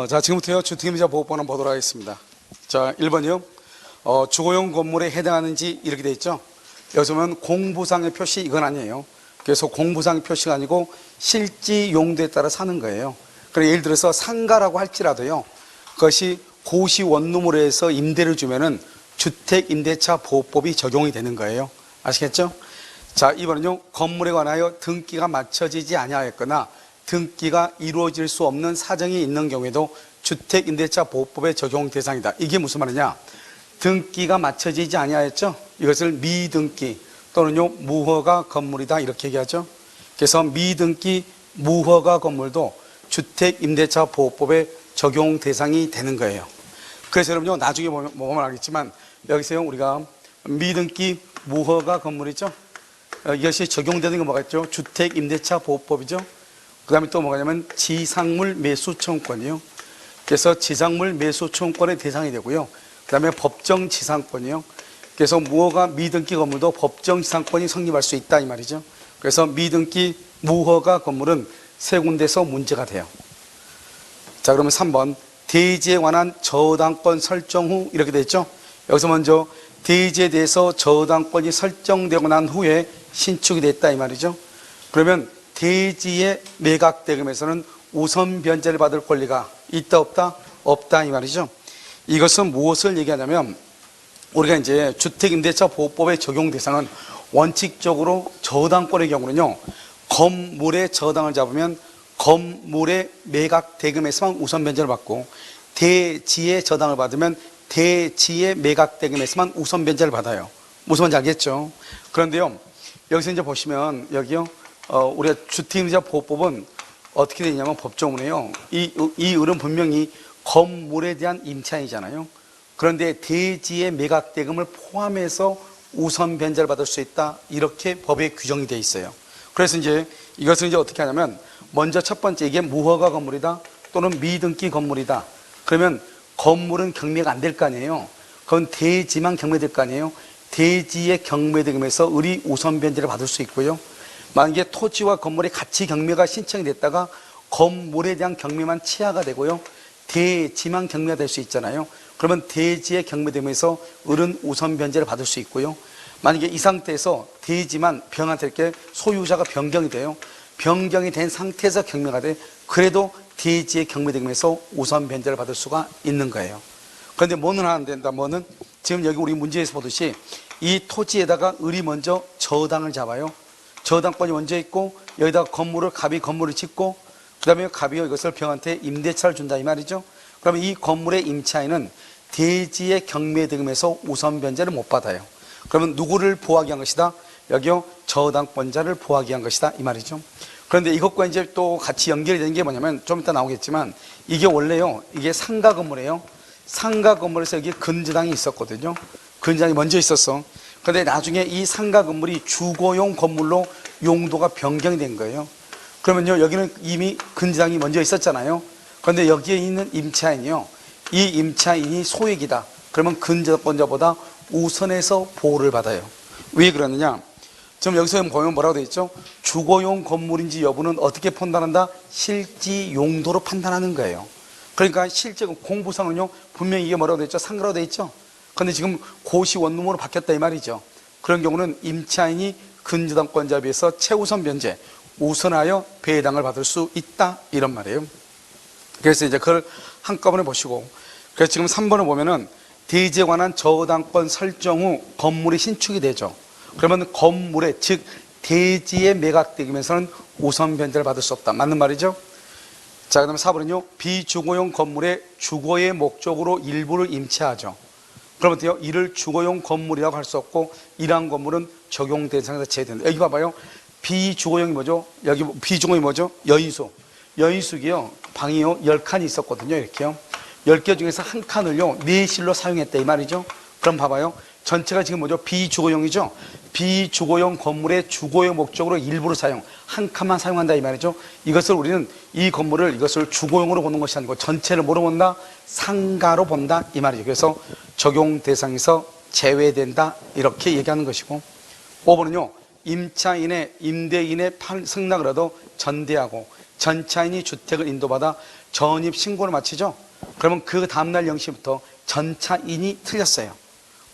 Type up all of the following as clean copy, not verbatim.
자, 지금부터요, 주택임대차 보호법 한번 보도록 하겠습니다. 자, 1번이요. 주거용 건물에 해당하는지 이렇게 돼 있죠. 여기서 보면 공부상의 표시, 이건 아니에요. 그래서 공부상의 표시가 아니고 실지 용도에 따라 사는 거예요. 그러니까 예를 들어서 상가라고 할지라도요, 그것이 고시 원룸으로 해서 임대를 주면은 주택임대차 보호법이 적용이 되는 거예요. 아시겠죠? 자, 2번은요, 건물에 관하여 등기가 맞춰지지 아니하였거나 등기가 이루어질 수 없는 사정이 있는 경우에도 주택임대차 보호법의 적용 대상이다. 이게 무슨 말이냐? 등기가 맞춰지지 아니하였죠? 이것을 미등기 또는요 무허가 건물이다 이렇게 얘기하죠. 그래서 미등기 무허가 건물도 주택임대차 보호법의 적용 대상이 되는 거예요. 그래서 여러분요 나중에 보면 알겠지만 여기서요 우리가 미등기 무허가 건물이죠. 이것이 적용되는 게 뭐가 있죠? 주택임대차 보호법이죠. 그 다음에 또 뭐냐면 지상물 매수청권이요. 그래서 지상물 매수청권의 대상이 되고요. 그 다음에 법정지상권이요. 그래서 무허가 미등기 건물도 법정지상권이 성립할 수 있다 이 말이죠. 그래서 미등기 무허가 건물은 세 군데서 문제가 돼요. 자, 그러면 3번 대지에 관한 저당권 설정 후 이렇게 돼 있죠. 여기서 먼저 대지에 대해서 저당권이 설정되고 난 후에 신축이 됐다 이 말이죠. 그러면 대지의 매각대금에서는 우선 변제를 받을 권리가 있다 없다? 없다 이 말이죠. 이것은 무엇을 얘기하냐면 우리가 이제 주택임대차 보호법의 적용 대상은 원칙적으로 저당권의 경우는요 건물의 저당을 잡으면 건물의 매각대금에서만 우선 변제를 받고 대지의 저당을 받으면 대지의 매각대금에서만 우선 변제를 받아요. 무슨 말인지 알겠죠? 그런데요 여기서 이제 보시면 여기요 우리가 주택임대차 보호법은 어떻게 되냐면 법조문에요 이 을은 분명히 건물에 대한 임차인이잖아요. 그런데 대지의 매각대금을 포함해서 우선 변제를 받을 수 있다 이렇게 법에 규정이 되어 있어요. 그래서 이제 이것을 이제 어떻게 하냐면 먼저 첫 번째 이게 무허가 건물이다 또는 미등기 건물이다. 그러면 건물은 경매가 안 될 거 아니에요. 그건 대지만 경매될 거 아니에요. 대지의 경매대금에서 을이 우선 변제를 받을 수 있고요. 만약에 토지와 건물의 같이 경매가 신청이 됐다가 건물에 대한 경매만 취하가 되고요. 대지만 경매가 될 수 있잖아요. 그러면 대지의 경매되면서 을은 우선 변제를 받을 수 있고요. 만약에 이 상태에서 대지만 변환될 게 소유자가 변경이 돼요. 변경이 된 상태에서 경매가 돼. 그래도 대지의 경매되면서 우선 변제를 받을 수가 있는 거예요. 그런데 뭐는 안 된다. 뭐는 지금 여기 우리 문제에서 보듯이 이 토지에다가 을이 먼저 저당을 잡아요. 저당권이 먼저 있고 여기다가 갑이 건물을 짓고 그 다음에 갑이 이것을 병한테 임대차를 준다 이 말이죠. 그러면 이 건물의 임차인은 대지의 경매대금에서 우선 변제를 못 받아요. 그러면 누구를 보호하기 위한 것이다? 여기요 저당권자를 보호하기 위한 것이다 이 말이죠. 그런데 이것과 이제 또 같이 연결이 되는 게 뭐냐면 좀 이따 나오겠지만 이게 원래요 이게 상가 건물이에요. 상가 건물에서 여기 근저당이 있었거든요. 근저당이 먼저 있었어. 그런데 나중에 이 상가 건물이 주거용 건물로 용도가 변경이 된 거예요. 그러면요 여기는 이미 근저당이 먼저 있었잖아요. 그런데 여기에 있는 임차인이요 이 임차인이 소액이다. 그러면 근저당권자보다 우선해서 보호를 받아요. 왜 그러느냐? 지금 여기서 보면 뭐라고 되어 있죠? 주거용 건물인지 여부는 어떻게 판단한다? 실지 용도로 판단하는 거예요. 그러니까 실제 공부상은요 분명히 이게 뭐라고 되어 있죠? 상가라고 되어 있죠? 그런데 지금 고시 원룸으로 바뀌었다 이 말이죠. 그런 경우는 임차인이 근저당권자에 비해서 최우선 변제 우선하여 배당을 받을 수 있다 이런 말이에요. 그래서 이제 그걸 한꺼번에 보시고 그래서 지금 3번을 보면은 대지에 관한 저당권 설정 후 건물이 신축이 되죠. 그러면 건물의 즉 대지의 매각대금에서는 우선 변제를 받을 수 없다. 맞는 말이죠. 자, 그다음에 4번은요 비주거용 건물의 주거의 목적으로 일부를 임차하죠. 그러면 어때요? 이를 주거용 건물이라고 할 수 없고 이러한 건물은 적용 대상에서 제외된다. 여기 봐봐요. 비주거용이 뭐죠? 여기 비주거용이 뭐죠? 여인숙. 여인숙이요. 방이요. 10칸이 있었거든요. 이렇게요. 10개 중에서 한 칸을요. 내실로 사용했다 이 말이죠. 그럼 봐봐요. 전체가 지금 뭐죠? 비주거용이죠. 비주거용 건물의 주거용 목적으로 일부를 사용. 한 칸만 사용한다 이 말이죠. 이것을 우리는 이 건물을 이것을 주거용으로 보는 것이 아니고 전체를 뭐로 본다? 상가로 본다 이 말이죠. 그래서 적용 대상에서 제외된다 이렇게 얘기하는 것이고 5번은요. 임차인의 임대인의 승낙을 전대하고 전차인이 주택을 인도받아 전입신고를 마치죠. 그러면 그 다음날 0시부터 전차인이 틀렸어요.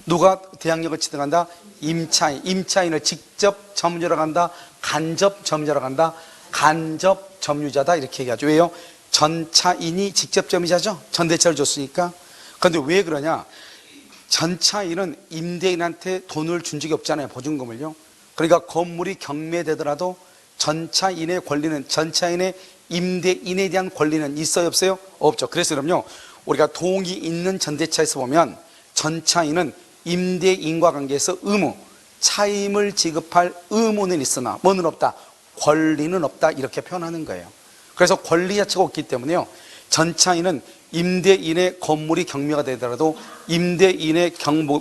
누가 대항력을 취득한다? 임차인. 임차인을 직접 점유자로 간다? 간접 점유자로 간다? 간접 점유자다 이렇게 얘기하죠. 왜요? 전차인이 직접 점유자죠. 전대차를 줬으니까. 그런데 왜 그러냐? 전차인은 임대인한테 돈을 준 적이 없잖아요. 보증금을요. 그러니까 건물이 경매되더라도 전차인의 권리는, 전차인의 임대인에 대한 권리는 있어요 없어요? 없죠. 그래서 그럼요, 우리가 동이 있는 전대차에서 보면 전차인은 임대인과 관계에서 의무, 차임을 지급할 의무는 있으나 뭐는 없다? 권리는 없다 이렇게 표현하는 거예요. 그래서 권리 자체가 없기 때문에요, 전차인은 임대인의 건물이 경매가 되더라도 임대인의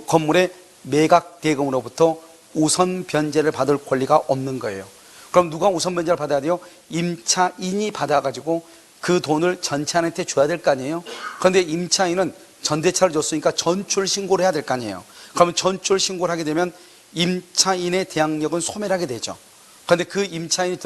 건물의 매각 대금으로부터 우선 변제를 받을 권리가 없는 거예요. 그럼 누가 우선 변제를 받아야 돼요? 임차인이 받아가지고 그 돈을 전차인한테 줘야 될 거 아니에요. 그런데 임차인은 전대차를 줬으니까 전출 신고를 해야 될 거 아니에요. 그러면 전출 신고를 하게 되면 임차인의 대항력은 소멸하게 되죠. 그런데 그 임차인이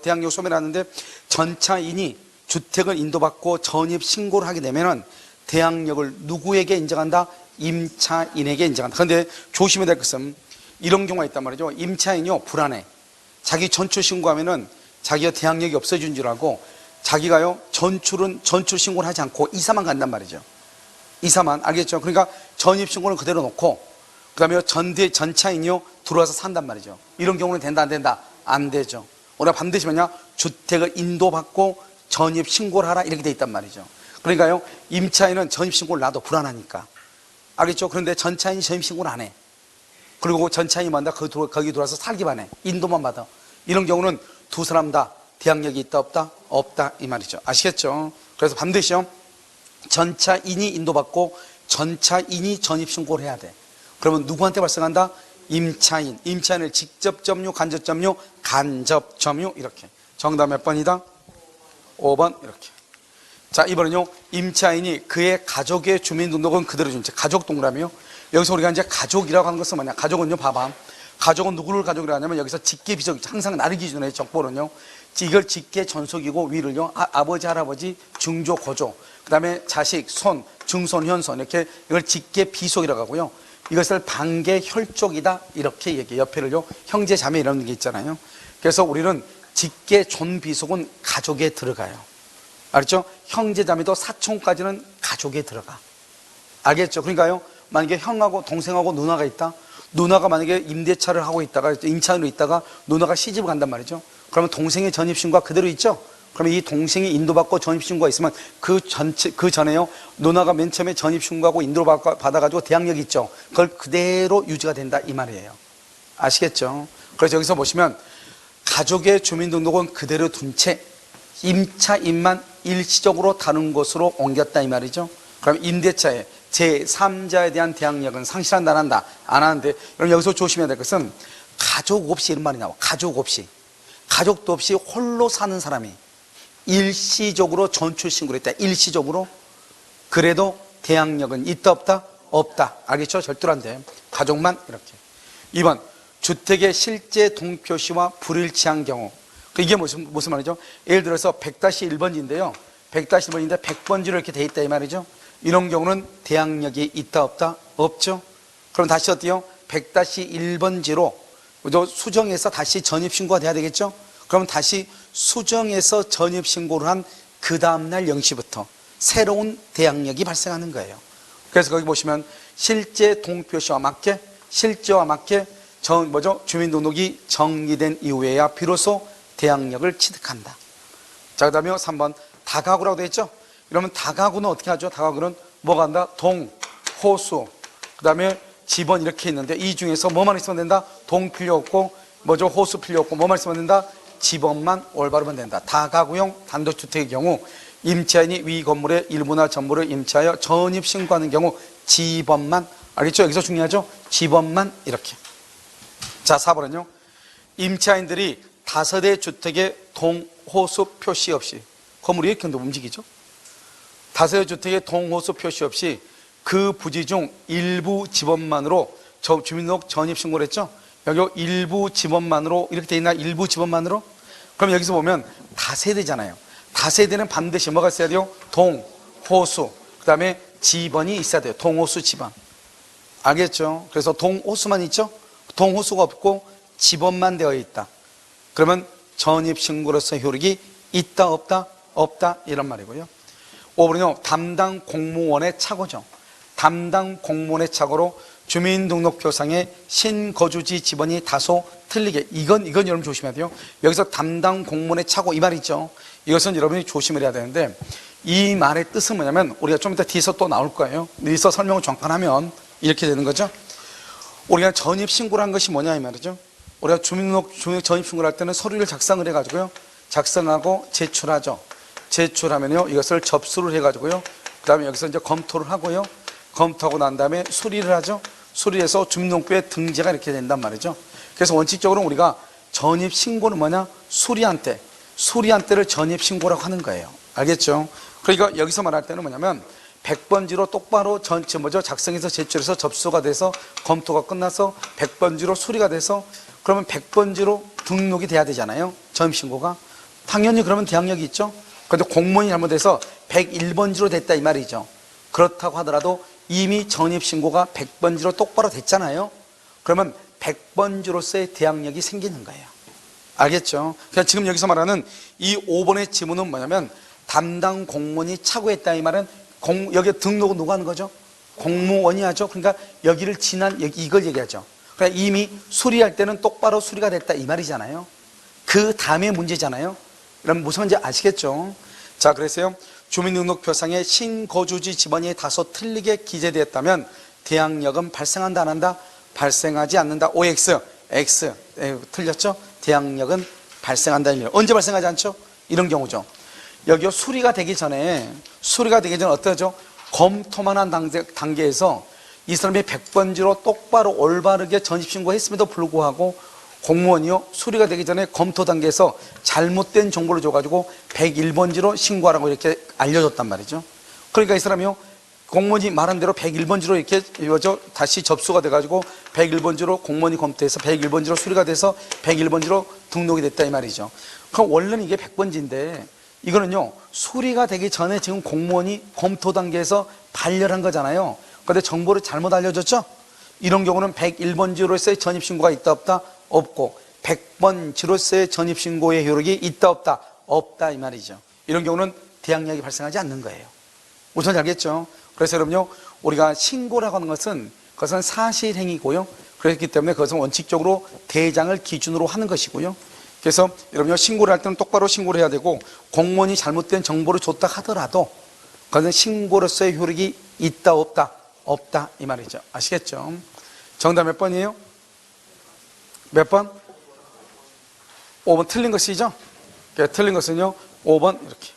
대항력 소멸을 하는데 전차인이 주택을 인도받고 전입 신고를 하게 되면은 대항력을 누구에게 인정한다? 임차인에게 인정한다. 그런데 조심해야 될 것은 이런 경우가 있단 말이죠. 임차인이요, 불안해. 자기 전출 신고하면은 자기가 대항력이 없어진 줄 알고 자기가요, 전출 신고를 하지 않고 이사만 간단 말이죠. 이사만, 알겠죠? 그러니까 전입 신고는 그대로 놓고 그다음에 전차인이요, 들어와서 산단 말이죠. 이런 경우는 된다 안 된다? 안 되죠. 우리가 반드시 뭐냐? 주택을 인도받고 전입 신고를 하라 이렇게 돼 있단 말이죠. 그러니까요, 임차인은 전입 신고를 놔도 불안하니까, 알겠죠? 그런데 전차인이 전입 신고를 안 해. 그리고 전차인이 만다 거기 들어와서 살기만 해. 인도만 받아. 이런 경우는 두 사람 다 대항력이 있다 없다? 없다 이 말이죠. 아시겠죠? 그래서 반드시요, 전차인이 인도받고 전차인이 전입 신고를 해야 돼. 그러면 누구한테 발생한다? 임차인. 임차인을 직접 점유, 간접 점유, 간접 점유 이렇게. 정답 몇 번이다? 5번 이렇게. 자, 이번은요, 임차인이 그의 가족의 주민등록은 그대로 준 채, 가족 동그라미요. 여기서 우리가 이제 가족이라고 하는 것은 뭐냐? 가족은요, 봐봐. 가족은 누구를 가족이라고 하냐면 여기서 직계 비속, 항상 나를 기준으로 해, 적보는요. 이걸 직계 전속이고 위를요, 아버지, 할아버지, 중조, 고조, 그 다음에 자식, 손, 증손, 현손 이렇게 이걸 직계 비속이라고 하고요. 이것을 반계 혈족이다 이렇게 얘기해요. 옆에를요, 형제, 자매 이런 게 있잖아요. 그래서 우리는 직계 존비속은 가족에 들어가요. 알겠죠? 형제, 자매도 사촌까지는 가족에 들어가. 알겠죠? 그러니까요, 만약에 형하고 동생하고 누나가 있다. 누나가 만약에 임대차를 하고 있다가 임차인으로 있다가 누나가 시집을 간단 말이죠. 그러면 동생의 전입신고가 그대로 있죠. 그러면 이 동생이 인도받고 전입신고가 있으면 그 전에요, 누나가 맨 처음에 전입신고하고 인도받아가지고 대항력이 있죠. 그걸 그대로 유지가 된다 이 말이에요. 아시겠죠? 그래서 여기서 보시면 가족의 주민등록은 그대로 둔 채 임차인만 일시적으로 다른 곳으로 옮겼다 이 말이죠. 그럼 임대차에 제3자에 대한 대항력은 상실한다 안 한다? 안 하는데, 여러분 여기서 조심해야 될 것은 가족 없이 이런 말이 나와. 가족 없이, 가족도 없이 홀로 사는 사람이 일시적으로 전출 신고를 했다. 일시적으로. 그래도 대항력은 있다 없다? 없다. 알겠죠? 절대로 안 돼. 가족만 이렇게. 2번, 주택의 실제 동표시와 불일치한 경우. 이게 무슨 말이죠? 예를 들어서 100-1번지인데요. 100-1번인데 100번지로 이렇게 돼 있다 이 말이죠. 이런 경우는 대항력이 있다 없다? 없죠. 그럼 다시 어때요? 100-1번지로 수정해서 다시 전입신고가 돼야 되겠죠. 그러면 다시 수정해서 전입신고를 한 그 다음날 0시부터 새로운 대항력이 발생하는 거예요. 그래서 거기 보시면 실제 동표시와 맞게, 실제와 맞게 주민등록이 정리된 이후에야 비로소 대항력을 취득한다. 자, 그 다음에 3번 다가구라고 되어 있죠. 이러면 다가구는 어떻게 하죠? 다가구는 뭐가 한다? 동, 호수, 그 다음에 집원 이렇게 있는데 이 중에서 뭐만 있으면 된다? 동 필요 없고 호수 필요 없고 뭐만 있으면 된다? 집원만 올바르면 된다. 다가구용 단독주택의 경우 임차인이 위 건물의 일부나 전부를 임차하여 전입신고하는 경우 집원만, 알겠죠? 여기서 중요하죠? 집원만 이렇게. 자, 4번은요, 임차인들이 다세대 주택의 동, 호수 표시 없이, 건물이 이렇게 움직이죠? 다세대 주택의 동, 호수 표시 없이 그 부지 중 일부 집원만으로 주민등록 전입신고를 했죠? 여기 일부 지번만으로 이렇게 돼 있나? 일부 지번만으로? 그럼 여기서 보면 다세대잖아요. 다세대는 반드시 뭐가 있어야 돼요? 동, 호수, 그 다음에 지번이 있어야 돼요. 동호수 지번. 알겠죠? 그래서 동호수만 있죠? 동호수가 없고 지번만 되어 있다. 그러면 전입신고로서의 효력이 있다 없다? 없다 이런 말이고요. 5번은요 담당 공무원의 착오죠. 담당 공무원의 착오로 주민등록표상의 신거주지 지번이 다소 틀리게, 이건 여러분 조심해야 돼요. 여기서 담당 공무원의 착오 이 말 있죠. 이것은 여러분이 조심을 해야 되는데, 이 말의 뜻은 뭐냐면 우리가 좀 이따 뒤에서 또 나올 거예요. 뒤에서 설명을 정판하면 이렇게 되는 거죠. 우리가 전입신고를 한 것이 뭐냐 이 말이죠. 우리가 주민등록 전입신고를 할 때는 서류를 작성을 해가지고요, 작성하고 제출하죠. 제출하면요 이것을 접수를 해가지고요, 그 다음에 여기서 이제 검토를 하고요, 검토하고 난 다음에 수리를 하죠. 수리해서 주민등록부에 등재가 이렇게 된단 말이죠. 그래서 원칙적으로 우리가 전입신고는 뭐냐? 수리한 때를 전입신고라고 하는 거예요. 알겠죠? 그러니까 여기서 말할 때는 뭐냐면 100번지로 똑바로 작성해서 제출해서 접수가 돼서 검토가 끝나서 100번지로 수리가 돼서 그러면 100번지로 등록이 돼야 되잖아요. 전입신고가. 당연히 그러면 대항력이 있죠. 그런데 공무원이 잘못해서 101번지로 됐다 이 말이죠. 그렇다고 하더라도 이미 전입신고가 100번지로 똑바로 됐잖아요. 그러면 100번지로서의 대항력이 생기는 거예요. 알겠죠? 그러니까 지금 여기서 말하는 이 5번의 지문은 뭐냐면 담당 공무원이 착오했다 이 말은 여기 등록은 누가 하는 거죠? 공무원이 하죠. 그러니까 여기를 지난 이걸 얘기하죠. 그러니까 이미 수리할 때는 똑바로 수리가 됐다 이 말이잖아요. 그 다음에 문제잖아요. 그럼 무슨 말인지 아시겠죠? 자, 그래서요 주민등록표상에 신거주지 지번이 다소 틀리게 기재되었다면 대항력은 발생한다 안 한다? 발생하지 않는다. OX, X 틀렸죠? 대항력은 발생한다. 언제 발생하지 않죠? 이런 경우죠. 여기 수리가 되기 전에 어떠죠? 검토만 한 단계에서 이 사람이 100번지로 똑바로 올바르게 전입신고했음에도 불구하고 공무원이요 수리가 되기 전에 검토 단계에서 잘못된 정보를 줘가지고 101번지로 신고하라고 이렇게 알려줬단 말이죠. 그러니까 이 사람이요 공무원이 말한 대로 101번지로 이렇게 다시 접수가 돼가지고 101번지로 공무원이 검토해서 101번지로 수리가 돼서 101번지로 등록이 됐다 이 말이죠. 그럼 원래는 이게 100번지인데 이거는요 수리가 되기 전에 지금 공무원이 검토 단계에서 발열한 거잖아요. 그런데 정보를 잘못 알려줬죠. 이런 경우는 101번지로서의 전입신고가 있다 없다? 없고 100번지로서의 전입신고의 효력이 있다 없다? 없다 이 말이죠. 이런 경우는 대항력이 발생하지 않는 거예요. 우선 알겠죠? 그래서 여러분요 우리가 신고라고 하는 것은 그것은 사실행위고요, 그렇기 때문에 그것은 원칙적으로 대장을 기준으로 하는 것이고요. 그래서 여러분요 신고를 할 때는 똑바로 신고를 해야 되고, 공무원이 잘못된 정보를 줬다 하더라도 그것은 신고로서의 효력이 있다 없다? 없다 이 말이죠. 아시겠죠? 정답 몇 번이에요? 몇 번? 5번 틀린 것이죠? 틀린 것은요 5번 이렇게.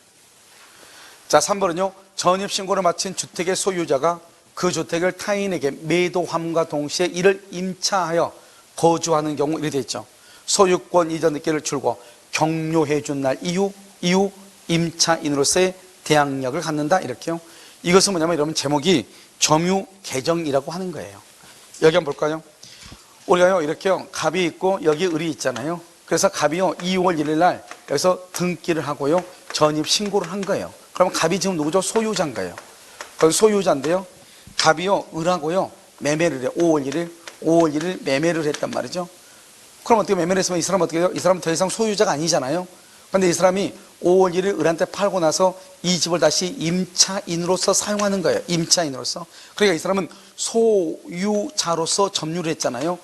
자 3번은요 전입신고를 마친 주택의 소유자가 그 주택을 타인에게 매도함과 동시에 이를 임차하여 거주하는 경우 이렇게 되어 있죠. 소유권 이전 늦게를 줄고 격려해 준 날 이후 임차인으로서의 대항력을 갖는다 이렇게요. 이것은 뭐냐면 여러분 제목이 점유 개정이라고 하는 거예요. 여기 한번 볼까요? 우리가요 이렇게요 갑이 있고 여기 을이 있잖아요. 그래서 갑이요 2월 1일 날 여기서 등기를 하고요 전입 신고를 한 거예요. 그러면 갑이 지금 누구죠? 소유자인 거예요. 그건 소유자인데요 갑이요 을하고요 매매를 해요. 5월 1일 매매를 했단 말이죠. 그럼 어떻게 매매를 했으면 이 사람은 어떻게 해요? 이 사람은 더 이상 소유자가 아니잖아요. 그런데 이 사람이 5월 1일 을한테 팔고 나서 이 집을 다시 임차인으로서 사용하는 거예요. 임차인으로서. 그러니까 이 사람은 소유자로서 점유를 했잖아요.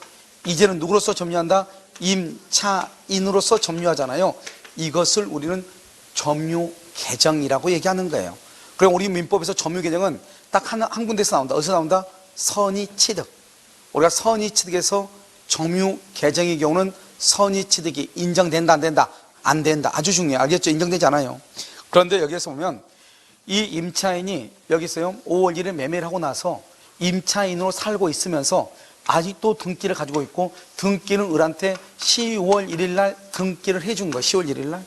이제는 누구로서 점유한다? 임차인으로서 점유하잖아요. 이것을 우리는 점유 개정이라고 얘기하는 거예요. 그럼 우리 민법에서 점유 개정은 딱 한 군데서 나온다. 어디서 나온다? 선의취득. 우리가 선의취득에서 점유 개정의 경우는 선의취득이 인정된다 안 된다? 안 된다. 아주 중요해요. 알겠죠? 인정되지 않아요. 그런데 여기에서 보면 이 임차인이 여기서요 5월 1일 매매를 하고 나서 임차인으로 살고 있으면서 아직도 등기를 가지고 있고, 등기는 을한테 10월 1일 날 등기를 해준 거예요. 10월 1일 날.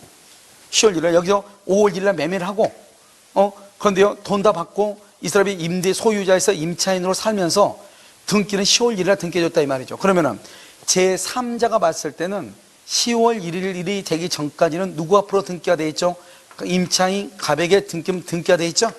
10월 1일 날 여기서 5월 1일 날 매매를 하고 그런데요 돈 다 받고 이 사람이 임대 소유자에서 임차인으로 살면서 등기는 10월 1일 날 등기해줬다 이 말이죠. 그러면은 제3자가 봤을 때는 10월 1일이 되기 전까지는 누구 앞으로 등기가 돼 있죠? 임차인 갑에게 등기가 돼 있죠?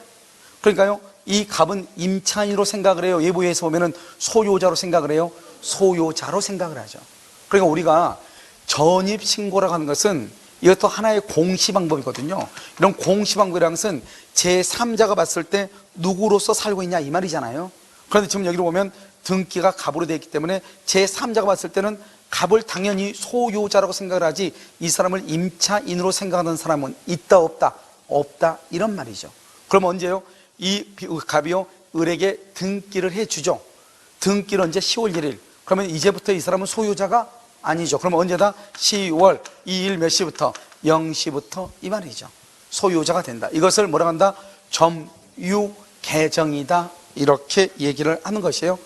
그러니까요, 이 갑은 임차인으로 생각을 해요. 예보에서 보면은 소유자로 생각을 해요. 소유자로 생각을 하죠. 그러니까 우리가 전입신고라고 하는 것은 이것도 하나의 공시방법이거든요. 이런 공시방법이라는 것은 제3자가 봤을 때 누구로서 살고 있냐 이 말이잖아요. 그런데 지금 여기로 보면 등기가 갑으로 되어 있기 때문에 제3자가 봤을 때는 갑을 당연히 소유자라고 생각을 하지 이 사람을 임차인으로 생각하는 사람은 있다 없다? 없다 이런 말이죠. 그럼 언제요? 이 갑이요 을에게 등기를 해주죠. 등기를 언제? 10월 1일. 그러면 이제부터 이 사람은 소유자가 아니죠. 그러면 언제다? 10월 2일 몇 시부터? 0시부터 이 말이죠. 소유자가 된다. 이것을 뭐라고 한다? 점유개정이다 이렇게 얘기를 하는 것이에요.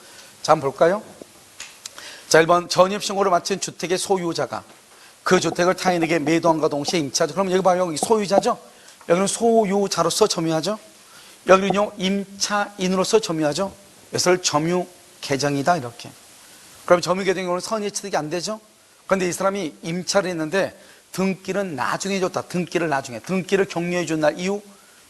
자, 한번 볼까요? 자, 1번 전입신고를 마친 주택의 소유자가 그 주택을 타인에게 매도함과 동시에 임차하죠. 그럼 여기 봐요. 여기 소유자죠? 여기는 소유자로서 점유하죠. 여기는요 임차인으로서 점유하죠. 이것을 점유개정이다 이렇게. 그럼 점유개정이 오늘 선의 취득이 안 되죠. 그런데 이 사람이 임차를 했는데 등기는 나중에 줬다. 등기를 나중에. 등기를 격려해 준 날 이후.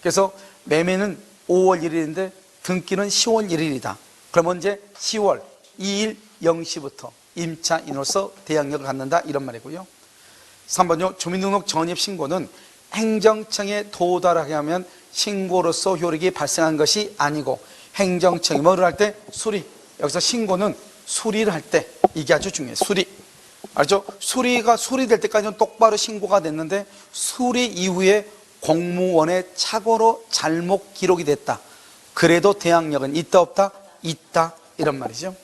그래서 매매는 5월 1일인데 등기는 10월 1일이다. 그럼 언제? 10월 2일 0시부터 임차인으로서 대항력을 갖는다 이런 말이고요. 3번요. 주민등록 전입신고는 행정청에 도달하게 하면 신고로서 효력이 발생한 것이 아니고 행정청이 뭐를 할 때? 수리. 여기서 신고는 수리를 할 때 이게 아주 중요해요. 수리. 알죠? 수리될 때까지는 똑바로 신고가 됐는데 수리 이후에 공무원의 착오로 잘못 기록이 됐다. 그래도 대항력은 있다 없다? 있다 이런 말이죠.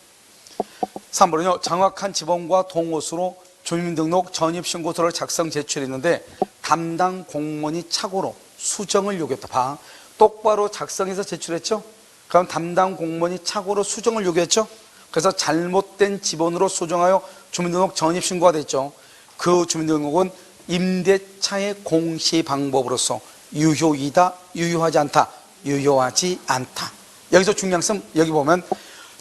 3번은요. 정확한 지번과 동호수로 주민등록 전입신고서를 작성 제출했는데 담당 공무원이 착오로 수정을 요구했다. 봐. 똑바로 작성해서 제출했죠? 그럼 담당 공무원이 착오로 수정을 요구했죠? 그래서 잘못된 지번으로 수정하여 주민등록 전입신고가 됐죠. 그 주민등록은 임대차의 공시 방법으로서 유효이다, 유효하지 않다, 유효하지 않다. 여기서 중요한 것은 여기 보면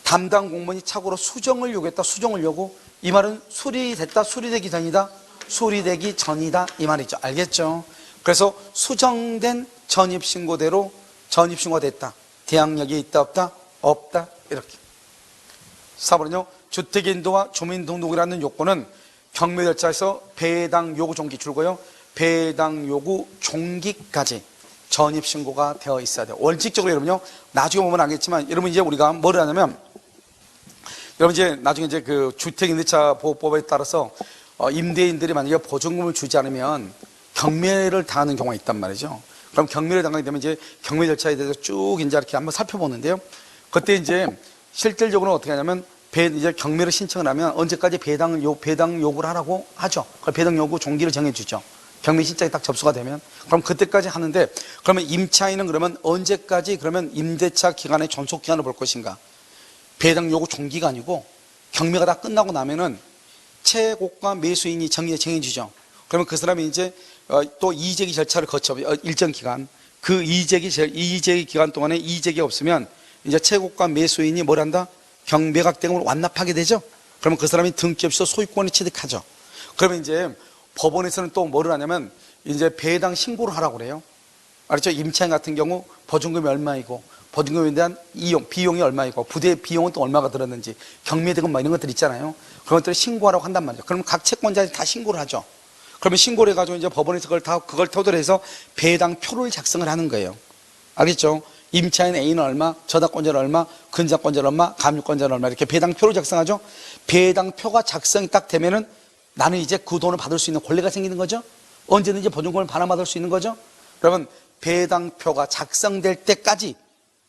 담당 공무원이 착오로 수정을 요구했다, 수정을 요구. 이 말은 수리됐다, 수리되기 전이다, 수리되기 전이다 이 말이죠. 알겠죠? 그래서 수정된 전입신고대로 전입신고가 됐다. 대항력이 있다 없다? 없다 이렇게. 4번은요. 주택인도와 주민등록이라는 요건은 경매 절차에서 배당 요구 종기 줄고요. 배당 요구 종기까지 전입신고가 되어 있어야 돼요. 원칙적으로 여러분요. 나중에 보면 알겠지만 여러분 이제 우리가 뭐를 하냐면 여러분 이제 나중에 이제 그 주택임대차 보호법에 따라서 임대인들이 만약에 보증금을 주지 않으면 경매를 당하는 경우가 있단 말이죠. 그럼 경매를 당하게 되면 이제 경매 절차에 대해서 쭉 이제 이렇게 한번 살펴보는데요. 그때 이제 실질적으로 어떻게 하냐면 이제 경매를 신청을 하면 언제까지 배당 요구를 하라고 하죠. 배당 요구 종기를 정해주죠. 경매 신청이 딱 접수가 되면 그럼 그때까지 하는데 그러면 임차인은 그러면 언제까지 그러면 임대차 기간의 존속 기간을 볼 것인가? 배당 요구 종기가 아니고 경매가 다 끝나고 나면은 최고가 매수인이 정해지죠. 그러면 그 사람이 이제 또 이재기 절차를 거쳐 일정 기간 그 이재기 기간 동안에 이재기가 없으면 이제 최고가 매수인이 뭘 한다? 경매각 대금을 완납하게 되죠. 그러면 그 사람이 등기 없이도 소유권을 취득하죠. 그러면 이제 법원에서는 또 뭐를 하냐면 이제 배당 신고를 하라고 그래요. 알았죠? 임차인 같은 경우 보증금이 얼마이고 보증금에 대한 비용이 얼마이고 부대 비용은 또 얼마가 들었는지 경매대금 뭐 이런 것들 있잖아요. 그런 것들을 신고하라고 한단 말이죠. 그러면 각 채권자들이 다 신고를 하죠. 그러면 신고를 해가지고 이제 법원에서 그걸 토대로 해서 배당표를 작성을 하는 거예요. 알겠죠? 임차인 A는 얼마, 저당권자는 얼마, 근저당권자는 얼마, 감유권자는 얼마 이렇게 배당표를 작성하죠. 배당표가 작성이 딱 되면은 나는 이제 그 돈을 받을 수 있는 권리가 생기는 거죠. 언제든지 보증금을 반환받을 수 있는 거죠. 그러면 배당표가 작성될 때까지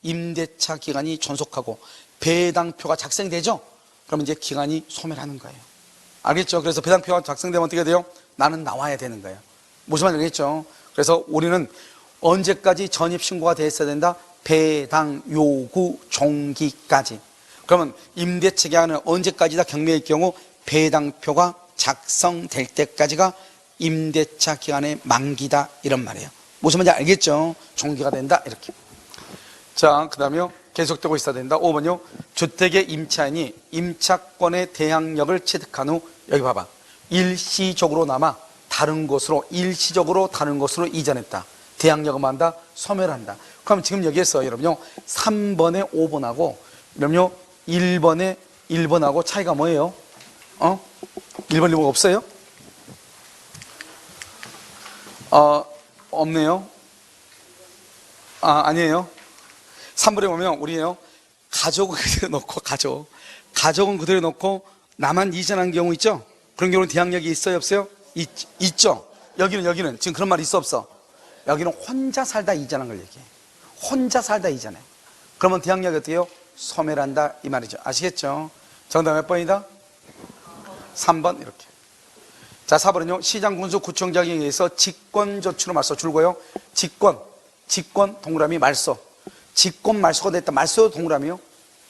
임대차 기간이 존속하고 배당표가 작성되죠. 그러면 이제 기간이 소멸하는 거예요. 알겠죠? 그래서 배당표가 작성되면 어떻게 돼요? 나는 나와야 되는 거예요. 무슨 말인지 알겠죠? 그래서 우리는 언제까지 전입신고가 됐어야 된다? 배당 요구 종기까지. 그러면 임대차 기간은 언제까지다? 경매일 경우 배당표가 작성될 때까지가 임대차 기간의 만기다 이런 말이에요. 무슨 말인지 알겠죠? 종기가 된다 이렇게. 자, 그 다음에요. 계속되고 있어야 된다. 5번요. 주택의 임차인이 임차권의 대항력을 취득한 후 여기 봐봐. 일시적으로나마 일시적으로 다른 곳으로 이전했다. 대항력을 만다 소멸한다. 그럼 지금 여기에서 여러분요 3번에 5번하고 여러분요 1번하고 차이가 뭐예요? 1번 2번 없어요? 없네요. 아니에요. 3번에 보면 우리요 가족은 그대로 놓고 가족은 그대로 놓고 나만 이전한 경우 있죠? 그런 경우는 대항력이 있어요 없어요? 있죠. 여기는 지금 그런 말 있어 없어? 여기는 혼자 살다 이전한 걸 얘기해. 혼자 살다 이전해. 그러면 대항력이 어떻게 해요? 소멸한다 이 말이죠. 아시겠죠? 정답 몇 번이다? 3번 이렇게. 자 4번은요 시장군수구청장에 의해서 직권조치로 말소 줄고요. 직권 동그라미 말소. 직권 말소가 됐다. 말소 동그라미요.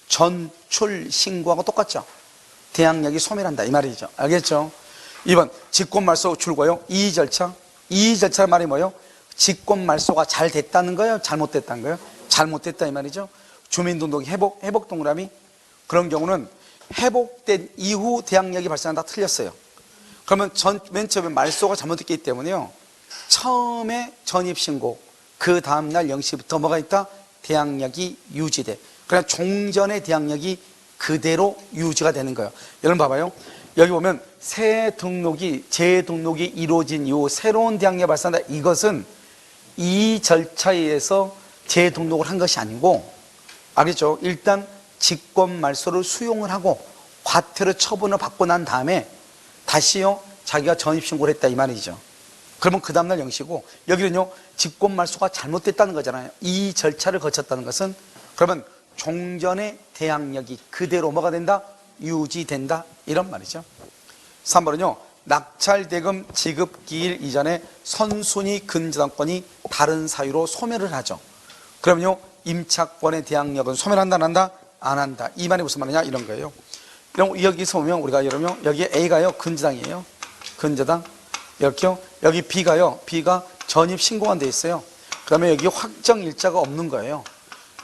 전출 신고하고 똑같죠. 대항력이 소멸한다 이 말이죠. 알겠죠? 2번 직권 말소 줄고요. 이의 절차란 말이 뭐예요? 직권 말소가 잘 됐다는 거예요? 잘못됐다는 거예요? 잘못됐다 이 말이죠. 주민등록 회복 동그라미. 그런 경우는 회복된 이후 대항력이 발생한다 틀렸어요. 그러면 맨 처음에 말소가 잘못됐기 때문에요. 처음에 전입신고 그 다음날 0시부터 뭐가 있다? 대항력이 유지돼. 그러나 종전의 대항력이 그대로 유지가 되는 거예요. 여러분 봐봐요. 여기 보면 재등록이 이루어진 이후 새로운 대항력이 발생한다. 이것은 이 절차에 의해서 재등록을 한 것이 아니고 알겠죠? 일단 직권 말소를 수용을 하고 과태료 처분을 받고 난 다음에 다시요 자기가 전입신고를 했다 이 말이죠. 그러면 그 다음날 0시고 여기는요 직권 말소가 잘못됐다는 거잖아요. 이 절차를 거쳤다는 것은 그러면 종전의 대항력이 그대로 뭐가 된다? 유지된다 이런 말이죠. 3번은요 낙찰대금 지급기일 이전에 선순위 근저당권이 다른 사유로 소멸을 하죠. 그러면요 임차권의 대항력은 소멸한다 안 한다? 안 한다. 이 말이 무슨 말이냐 이런 거예요. 그럼 여기서 보면 우리가 여러분 여기 A가요 근저당이에요. 근저당 이렇게요. 여기 B가 전입 신고가 돼 있어요. 그 다음에 여기 확정일자가 없는 거예요.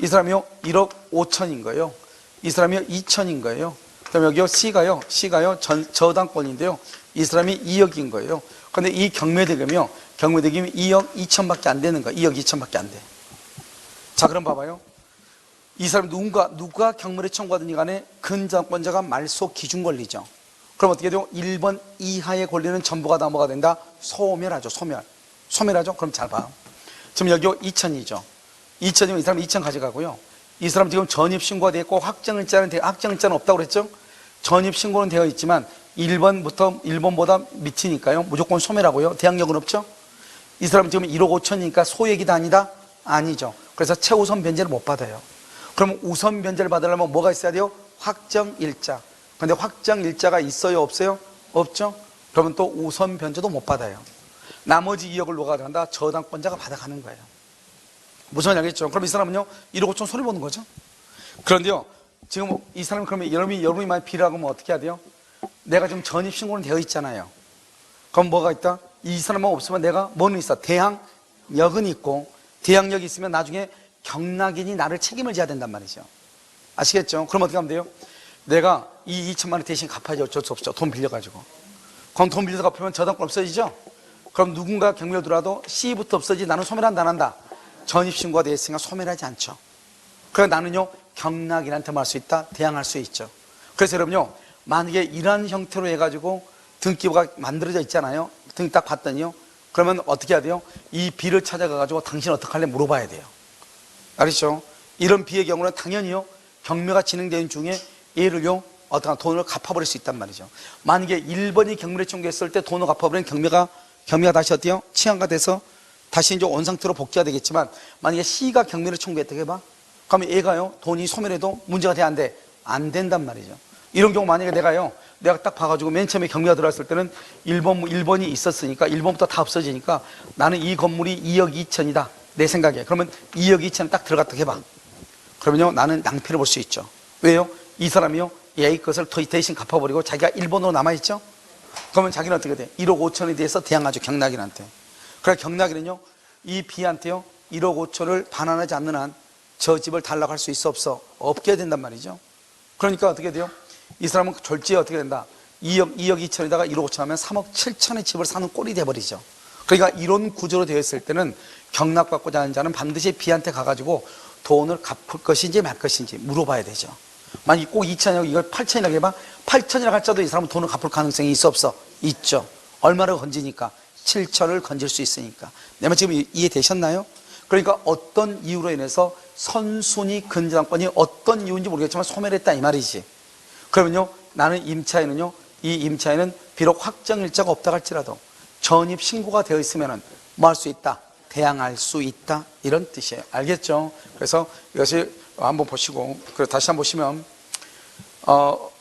이 사람이요 1억 5천인 거예요. 이 사람이요 2천인 거예요. 그 다음에 여기요 C가요 저당권인데요. 이 사람이 2억인 거예요. 그런데 이 경매대금이 2억 2천밖에 안 되는 거예요. 2억 2천밖에 안 돼. 자 그럼 봐봐요. 이 사람 누가 경매를 청구하든지 간에 근저당권자가 말소 기준 권리죠. 그럼 어떻게 돼요? 1번 이하의 권리는 전부가 다 뭐가 된다? 소멸하죠. 소멸하죠. 그럼 잘 봐. 지금 여기 2천이죠. 2천이면 이 사람 2천 가져가고요. 이 사람 지금 전입신고가 되어 있고 확정일자는 없다고 그랬죠? 전입신고는 되어 있지만 1번보다 밑이니까요. 무조건 소멸하고요. 대항력은 없죠? 이 사람 지금 1억 5천이니까 소액이다 아니다? 아니죠. 그래서 최우선 변제를 못 받아요. 그럼 우선 변제를 받으려면 뭐가 있어야 돼요? 확정일자. 근데 확정일자가 있어요? 없어요? 없죠? 그러면 또 우선 변제도 못 받아요. 나머지 2억을 누가 가져간다? 저당권자가 받아가는 거예요. 무슨 말인지 알겠죠? 그럼 이 사람은요 1억 5천 손해보는 거죠. 그런데요 지금 이 사람이 그러면 여러분이 많이 비라고 하면 어떻게 해야 돼요? 내가 지금 전입신고는 되어 있잖아요. 그럼 뭐가 있다? 이 사람만 없으면 내가 뭐는 있어? 대항력은 있고 대항력이 있으면 나중에 경락인이 나를 책임을 져야 된단 말이죠. 아시겠죠? 그럼 어떻게 하면 돼요? 내가 이 2천만 원 대신 갚아야지 어쩔 수 없죠. 돈 빌려가지고. 그럼 돈 빌려서 갚으면 저당권 없어지죠? 그럼 누군가 경매로 들어와도 C부터 없어지지 나는 소멸한다 안 한다? 전입신고가 되어 있으니까 소멸하지 않죠. 그래서 나는요 경락인한테 말 수 있다? 대항할 수 있죠. 그래서 여러분요 만약에 이런 형태로 해가지고 등기부가 만들어져 있잖아요. 등기 딱 봤더니요 그러면 어떻게 해야 돼요? 이 B를 찾아가가지고 당신 어떡할래 물어봐야 돼요. 알겠죠? 이런 B의 경우는 당연히요 경매가 진행되는 중에 얘를요 어떤 돈을 갚아버릴 수 있단 말이죠. 만약에 1번이 경매를 청구했을 때 돈을 갚아버리면 경매가 다시 어때요? 취한가 돼서 다시 이제 원상태로 복귀가 되겠지만 만약에 C가 경매를 청구했다고 해봐. 그러면 얘가요 돈이 소멸해도 문제가 돼 안 돼? 안 된단 말이죠. 이런 경우 만약에 내가 딱 봐가지고 맨 처음에 경매가 들어왔을 때는 1번이 있었으니까 1번부터 다 없어지니까 나는 이 건물이 2억 2천이다 내 생각에. 그러면 2억 2천 딱 들어갔다 해봐. 그러면요 나는 낭패를 볼 수 있죠. 왜요? 이 사람이요 A 것을 대신 갚아버리고 자기가 1번으로 남아있죠. 그러면 자기는 어떻게 돼? 1억 5천에 대해서 대항하죠 경락인한테. 그래 경락인은요 이 B한테요 1억 5천을 반환하지 않는 한 저 집을 달라고 할 수 있어 없어? 없게 된단 말이죠. 그러니까 어떻게 돼요? 이 사람은 졸지에 어떻게 된다? 2억 2천에다가 1억 5천 하면 3억 7천의 집을 사는 꼴이 돼버리죠. 그러니까 이런 구조로 되어 있을 때는 경락받고자 하는 자는 반드시 B한테 가가지고 돈을 갚을 것인지 말 것인지 물어봐야 되죠. 만약 꼭 2천이라고 이걸 8천이라고 해봐. 8천이라고 할지라도 이 사람은 돈을 갚을 가능성이 있어 없어? 있죠. 얼마를 건지니까? 7천을 건질 수 있으니까. 내 말 지금 이해되셨나요? 그러니까 어떤 이유로 인해서 선순위 근저당권이 어떤 이유인지 모르겠지만 소멸했다 이 말이지. 그러면요, 나는 임차인은요, 이 임차인은 비록 확정일자가 없다 할지라도 전입 신고가 되어 있으면은 뭐 할 수 있다? 대항할 수 있다. 이런 뜻이에요. 알겠죠? 그래서 이것이 한번 보시고, 그리고 다시 한번 보시면,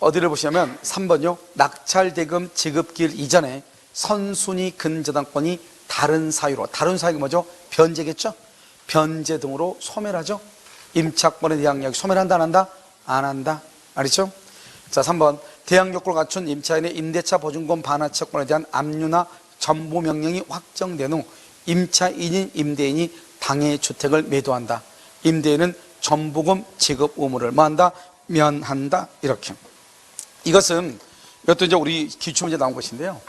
어디를 보시냐면 3번요. 낙찰대금 지급기일 이전에 선순위 근저당권이 다른 사유로, 다른 사유가 뭐죠? 변제겠죠? 변제 등으로 소멸하죠? 임차권에 대한 이야기 소멸한다 안 한다? 안 한다. 알겠죠? 자, 3번 대항 요건을 갖춘 임차인의 임대차 보증금 반환 채권에 대한 압류나 전부 명령이 확정된 후 임차인인 임대인이 당해 주택을 매도한다. 임대인은 전부금 지급 의무를 뭐한다? 면한다. 이렇게. 이것도 이제 우리 기출문제 나온 것인데요.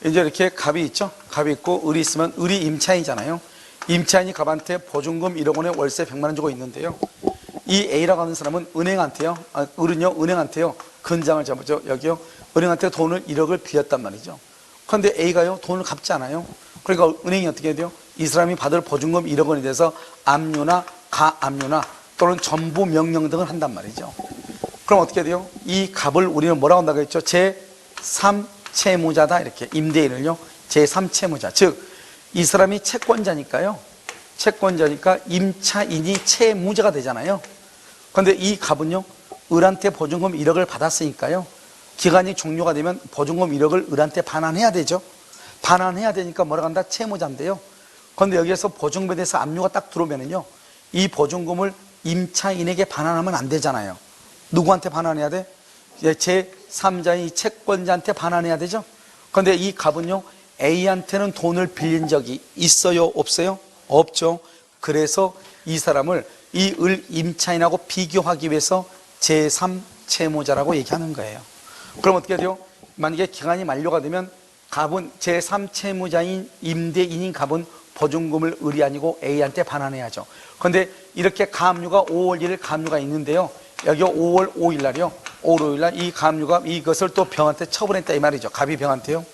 이제 이렇게 갑이 있죠? 갑이 있고 을이 있으면 을이 임차인이잖아요. 임차인이 갑한테 보증금 1억 원에 월세 100만 원 주고 있는데요. 이 A라고 하는 사람은 은행한테요. 을은요, 은행한테요. 근장을 잡았죠. 여기요. 은행한테 돈을 1억을 빌렸단 말이죠. 그런데 A가요, 돈을 갚지 않아요. 그러니까 은행이 어떻게 해야 돼요? 이 사람이 받을 보증금 1억 원에 대해서 압류나 가압류나 또는 전부 명령 등을 한단 말이죠. 그럼 어떻게 돼요? 이 갑을 우리는 뭐라고 한다고 했죠? 제3채무자다. 이렇게. 임대인을요, 제3채무자. 즉, 이 사람이 채권자니까요. 채권자니까 임차인이 채무자가 되잖아요. 그런데 이 갑은요, 을한테 보증금 1억을 받았으니까요. 기간이 종료가 되면 보증금 1억을 을한테 반환해야 되죠. 반환해야 되니까 뭐라고 한다? 채무자인데요. 그런데 여기에서 보증금에 대해서 압류가 딱 들어오면은요, 이 보증금을 임차인에게 반환하면 안 되잖아요. 누구한테 반환해야 돼? 제3자인 채권자한테 반환해야 되죠. 그런데 이 갑은요, A한테는 돈을 빌린 적이 있어요? 없어요? 없죠. 그래서 이 사람을 이 을 임차인하고 비교하기 위해서 제3채무자라고 얘기하는 거예요. 그럼 어떻게 돼요? 만약에 기간이 만료가 되면 갑은 제3채무자인 임대인인 갑은 보증금을 을이 아니고 A한테 반환해야죠. 그런데 이렇게 가압류가 5월 1일 가압류가 있는데요. 여기 5월 5일 날이요. 5월 5일 날 이 가압류가 이것을 또 병한테 처분했다 이 말이죠. 갑이 병한테요.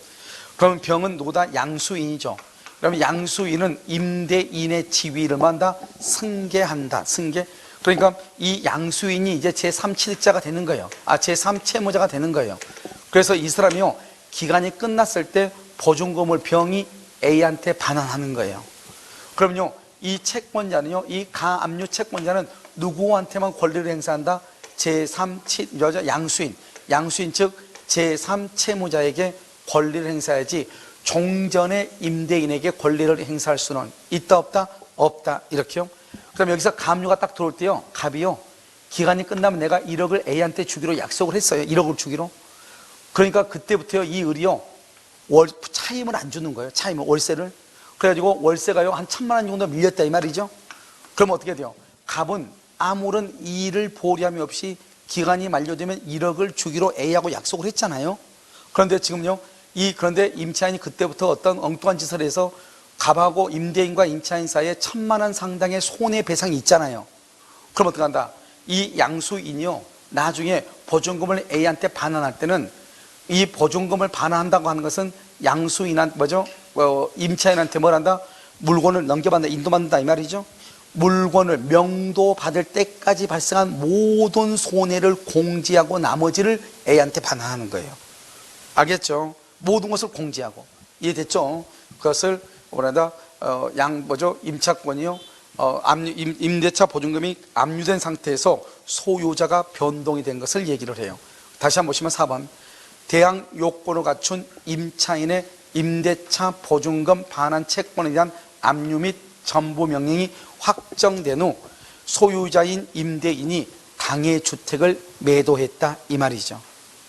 그러면 병은 누구다? 양수인이죠. 그러면 양수인은 임대인의 지위를 만다 승계한다. 승계. 그러니까 이 양수인이 이제 제3취득자가 되는 거예요. 제3채무자가 되는 거예요. 그래서 이 사람이요, 기간이 끝났을 때 보증금을 병이 A한테 반환하는 거예요. 그러면요, 이 채권자는요, 이 가압류 채권자는 누구한테만 권리를 행사한다? 양수인. 양수인 즉 제3채무자에게 권리를 행사해야지 종전의 임대인에게 권리를 행사할 수는 있다 없다? 없다. 이렇게요. 그럼 여기서 가압류가 딱 들어올 때요, 갑이요, 기간이 끝나면 내가 1억을 A한테 주기로 약속을 했어요. 1억을 주기로. 그러니까 그때부터요, 이 을이요, 차임을 안 주는 거예요. 차임을, 월세를. 그래가지고 월세가요, 한 1,000만 원 정도 밀렸다 이 말이죠. 그럼 어떻게 돼요? 갑은 아무런 이의를 보류함이 없이 기간이 만료되면 1억을 주기로 A하고 약속을 했잖아요. 그런데 지금요, 그런데 임차인이 그때부터 어떤 엉뚱한 짓을 해서 갑하고 임대인과 임차인 사이에 1,000만 원 상당의 손해배상이 있잖아요. 그럼 어떻게 한다? 이 양수인이요, 나중에 보증금을 A한테 반환할 때는 이 보증금을 반환한다고 하는 것은 양수인한테 임차인한테 뭘 한다? 물건을 넘겨받는다, 인도받는다 이 말이죠. 물건을 명도받을 때까지 발생한 모든 손해를 공제하고 나머지를 A한테 반환하는 거예요. 알겠죠? 모든 것을 공제하고. 이해됐죠? 그것을 뭐라다? 임차권이요, 임대차 보증금이 압류된 상태에서 소유자가 변동이 된 것을 얘기를 해요. 다시 한번 보시면 4번. 대항 요건을 갖춘 임차인의 임대차 보증금 반환 채권에 대한 압류 및 전부 명령이 확정된 후 소유자인 임대인이 당해 주택을 매도했다 이 말이죠.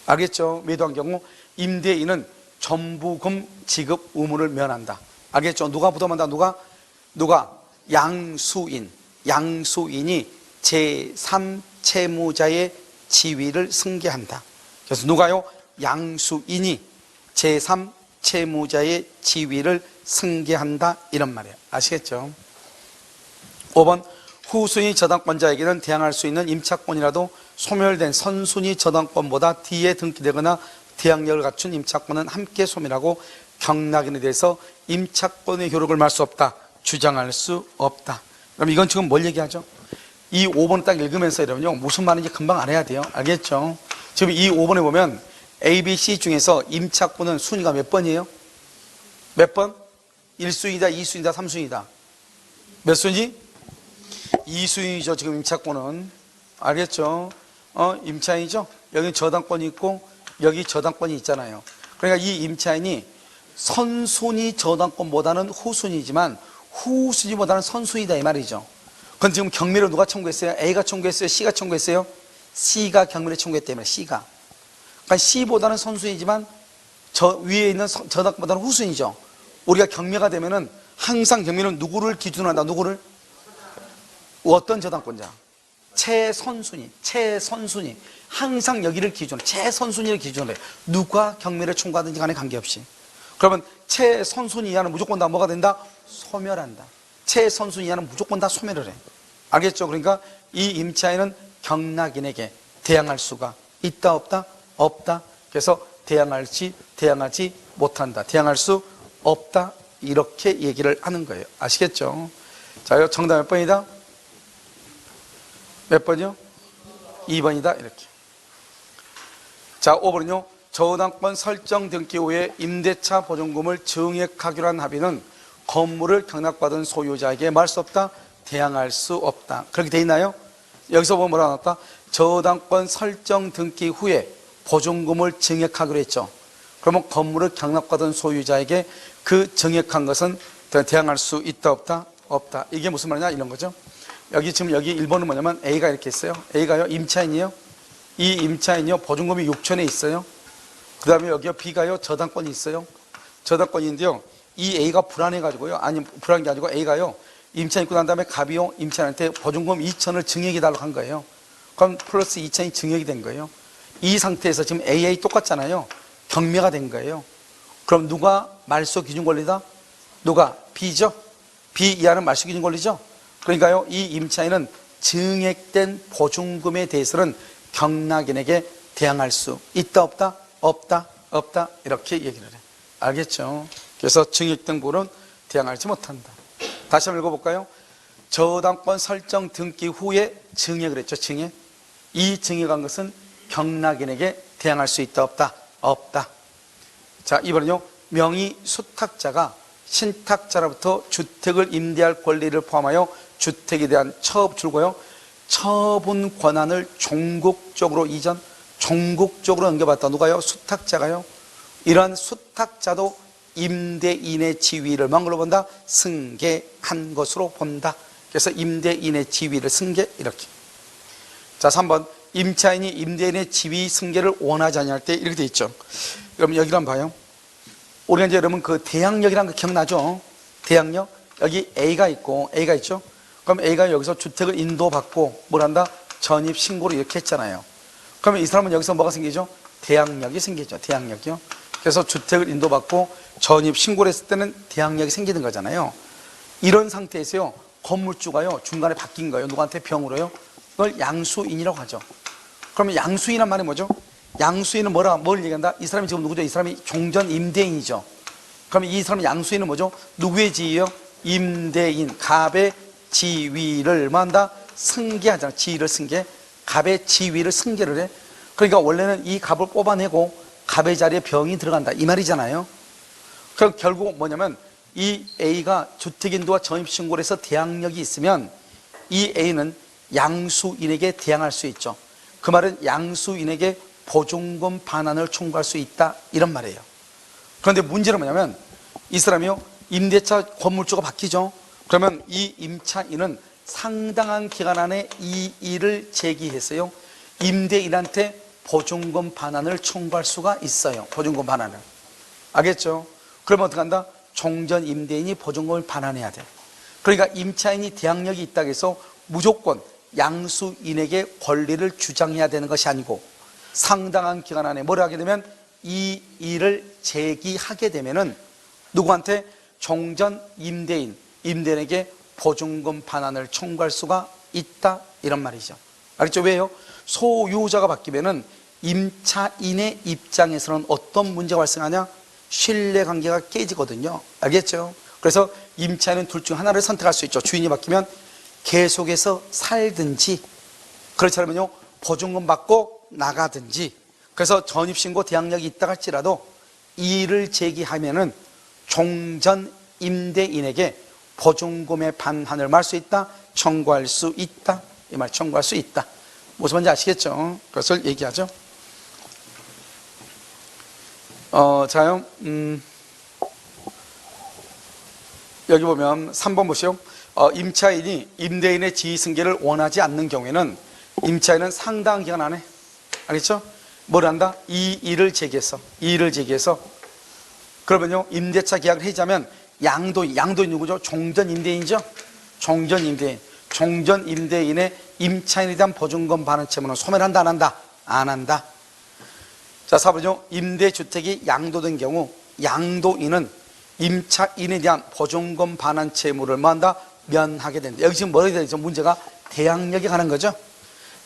알겠죠? 매도한 경우 임대인은 전부금 지급 의무를 면한다. 알겠죠? 누가 부담한다? 누가? 양수인. 양수인이 제3채무자의 지위를 승계한다. 그래서 누가요? 양수인이 제3채무자의 지위를 승계한다 이런 말이에요. 아시겠죠? 5번 후순위 저당권자에게는 대항할 수 있는 임차권이라도 소멸된 선순위 저당권보다 뒤에 등기되거나 대항력을 갖춘 임차권은 함께 소멸하고 경락인에 대해서 임차권의 효력을 말 수 없다, 주장할 수 없다. 그럼 이건 지금 뭘 얘기하죠? 이 5번을 딱 읽으면서 여러분요 무슨 말인지 금방 알아야 돼요. 알겠죠? 지금 이 5번에 보면 A, B, C 중에서 임차권은 순위가 몇 번이에요? 몇 번? 1순위다, 2순위다, 3순위다. 몇 순위? 2순위죠. 지금 임차권은. 알겠죠? 임차인이죠? 여기 저당권이 있고 여기 저당권이 있잖아요. 그러니까 이 임차인이 선순위 저당권보다는 후순위지만 후순위보다는 선순위다 이 말이죠. 그건 지금 경매를 누가 청구했어요? A가 청구했어요? C가 청구했어요? C가 경매를 청구했다 이 말이에요. C가. 그러니까 C보다는 선순위지만 저 위에 있는 저당권보다는 후순위죠. 우리가 경매가 되면은 항상 경매는 누구를 기준으로 한다? 누구를? 어떤 저당권자? 최선순위. 항상 여기를 기준으로, 최선순위를 기준으로 해. 누가 경매를 청구하든지 간에 관계없이. 그러면 최선순위 이하는 무조건 다 뭐가 된다? 소멸한다. 최선순위 이하는 무조건 다 소멸을 해. 알겠죠? 그러니까 이 임차인은 경락인에게 대항할 수가 있다 없다? 없다. 그래서 대항하지 못한다. 대항할 수 없다. 이렇게 얘기를 하는 거예요. 아시겠죠? 자, 정답 몇 번이다? 몇 번이요? 2번이다. 이렇게. 자, 5번은요. 저당권 설정 등기 후에 임대차 보증금을 증액하기로 한 합의는 건물을 경락받은 소유자에게 말할 수 없다. 대항할 수 없다. 그렇게 돼 있나요? 여기서 보면 뭐라 나왔다? 저당권 설정 등기 후에 보증금을 증액하기로 했죠. 그러면 건물을 경락받은 소유자에게 그 증액한 것은 대항할 수 있다 없다? 없다. 이게 무슨 말이냐 이런 거죠. 여기 지금 여기 1번은 뭐냐면 A가 이렇게 있어요. A가요 임차인이에요. 이 임차인이요 보증금이 6천에 있어요. 그 다음에 여기요 B가요 저당권이 있어요. 저당권인데요 이 A가 불안해가지고요, 아니 불안한 게 아니고 A가요 임차인 있고 난 다음에 갑이요 임차인한테 보증금 2천을 증액해달라고 한 거예요. 그럼 플러스 2천이 증액이 된 거예요. 이 상태에서 지금 AA 똑같잖아요. 경매가 된 거예요. 그럼 누가 말소 기준 권리다? 누가? B죠. B 이하는 말소 기준 권리죠. 그러니까요 이 임차인은 증액된 보증금에 대해서는 경락인에게 대항할 수 있다 없다? 없다 없다 이렇게 얘기를 해. 알겠죠? 그래서 증액된 부분은 대항하지 못한다. 다시 한번 읽어볼까요? 저당권 설정 등기 후에 증액을 했죠. 증액. 이 증액한 것은 경락인에게 대항할 수 있다 없다? 없다. 자, 이번은요 명의 수탁자가 신탁자로부터 주택을 임대할 권리를 포함하여 주택에 대한 처분 줄고요 처분 권한을 종국적으로 이전, 종국적으로 넘겨받다. 누가요? 수탁자가요. 이러한 수탁자도 임대인의 지위를 뭔 걸로 본다? 승계한 것으로 본다. 그래서 임대인의 지위를 승계 이렇게. 자, 3번 임차인이 임대인의 지위 승계를 원하지 않을 때 이렇게 돼 있죠. 그럼 여기를 한번 봐요. 우리가 이제 여러분 그 대항력이라는 거 기억나죠? 대항력. 여기 A가 있고 A가 있죠. 그럼 A가 여기서 주택을 인도받고 뭘 한다? 전입신고를 이렇게 했잖아요. 그러면 이 사람은 여기서 뭐가 생기죠? 대항력이 생기죠. 대항력이요. 그래서 주택을 인도받고 전입신고를 했을 때는 대항력이 생기는 거잖아요. 이런 상태에서요 건물주가요 중간에 바뀐 거예요. 누구한테? 병으로요. 그걸 양수인이라고 하죠. 그러면 양수인이란 말이 뭐죠? 양수인은 뭘 얘기한다? 이 사람이 지금 누구죠? 이 사람이 종전 임대인이죠. 그러면 이 사람 양수인은 뭐죠? 누구의 지위요? 임대인, 갑의 지위를 뭐한다? 승계하잖아. 지위를 승계. 갑의 지위를 승계를 해. 그러니까 원래는 이 갑을 뽑아내고 갑의 자리에 병이 들어간다 이 말이잖아요. 그럼 결국 뭐냐면 이 A가 주택인도와 전입신고를 해서 대항력이 있으면 이 A는 양수인에게 대항할 수 있죠. 그 말은 양수인에게 보증금 반환을 청구할 수 있다 이런 말이에요. 그런데 문제는 뭐냐면 이 사람이요 임대차 건물주가 바뀌죠. 그러면 이 임차인은 상당한 기간 안에 이 일을 제기해서요 임대인한테 보증금 반환을 청구할 수가 있어요. 보증금 반환을. 알겠죠? 그러면 어떻게 한다? 종전 임대인이 보증금을 반환해야 돼. 그러니까 임차인이 대항력이 있다고 해서 무조건 양수인에게 권리를 주장해야 되는 것이 아니고 상당한 기간 안에 뭘 하게 되면 이 일을 제기하게 되면은 누구한테? 종전 임대인에게 보증금 반환을 청구할 수가 있다, 이런 말이죠. 알겠죠? 왜요? 소유자가 바뀌면은 임차인의 입장에서는 어떤 문제가 발생하냐? 신뢰관계가 깨지거든요. 알겠죠? 그래서 임차인은 둘 중 하나를 선택할 수 있죠. 주인이 바뀌면 계속해서 살든지, 그렇지 않으면요 보증금 받고 나가든지. 그래서 전입신고 대항력이 있다 할지라도 이 일을 제기하면은 종전 임대인에게 보증금의 반환을 말할 수 있다, 청구할 수 있다, 이 말 청구할 수 있다. 무슨 말인지 아시겠죠? 그것을 얘기하죠. 자요. 여기 보면 3번 보시오. 임차인이 임대인의 지위승계를 원하지 않는 경우에는 임차인은 상당한 기간 안에, 알겠죠? 뭘 한다? 이 일을 제기해서 그러면요 임대차 계약을 해지하면 양도인 누구죠? 종전 임대인이죠. 종전 임대인의 임차인에 대한 보증금 반환 채무는 소멸한다, 안 한다? 안 한다. 자, 4번요. 임대주택이 양도된 경우 양도인은 임차인에 대한 보증금 반환 채무를 뭐 한다? 면하게 된다. 여기 지금 뭐가 되죠? 문제가 대항력에 관한 거죠.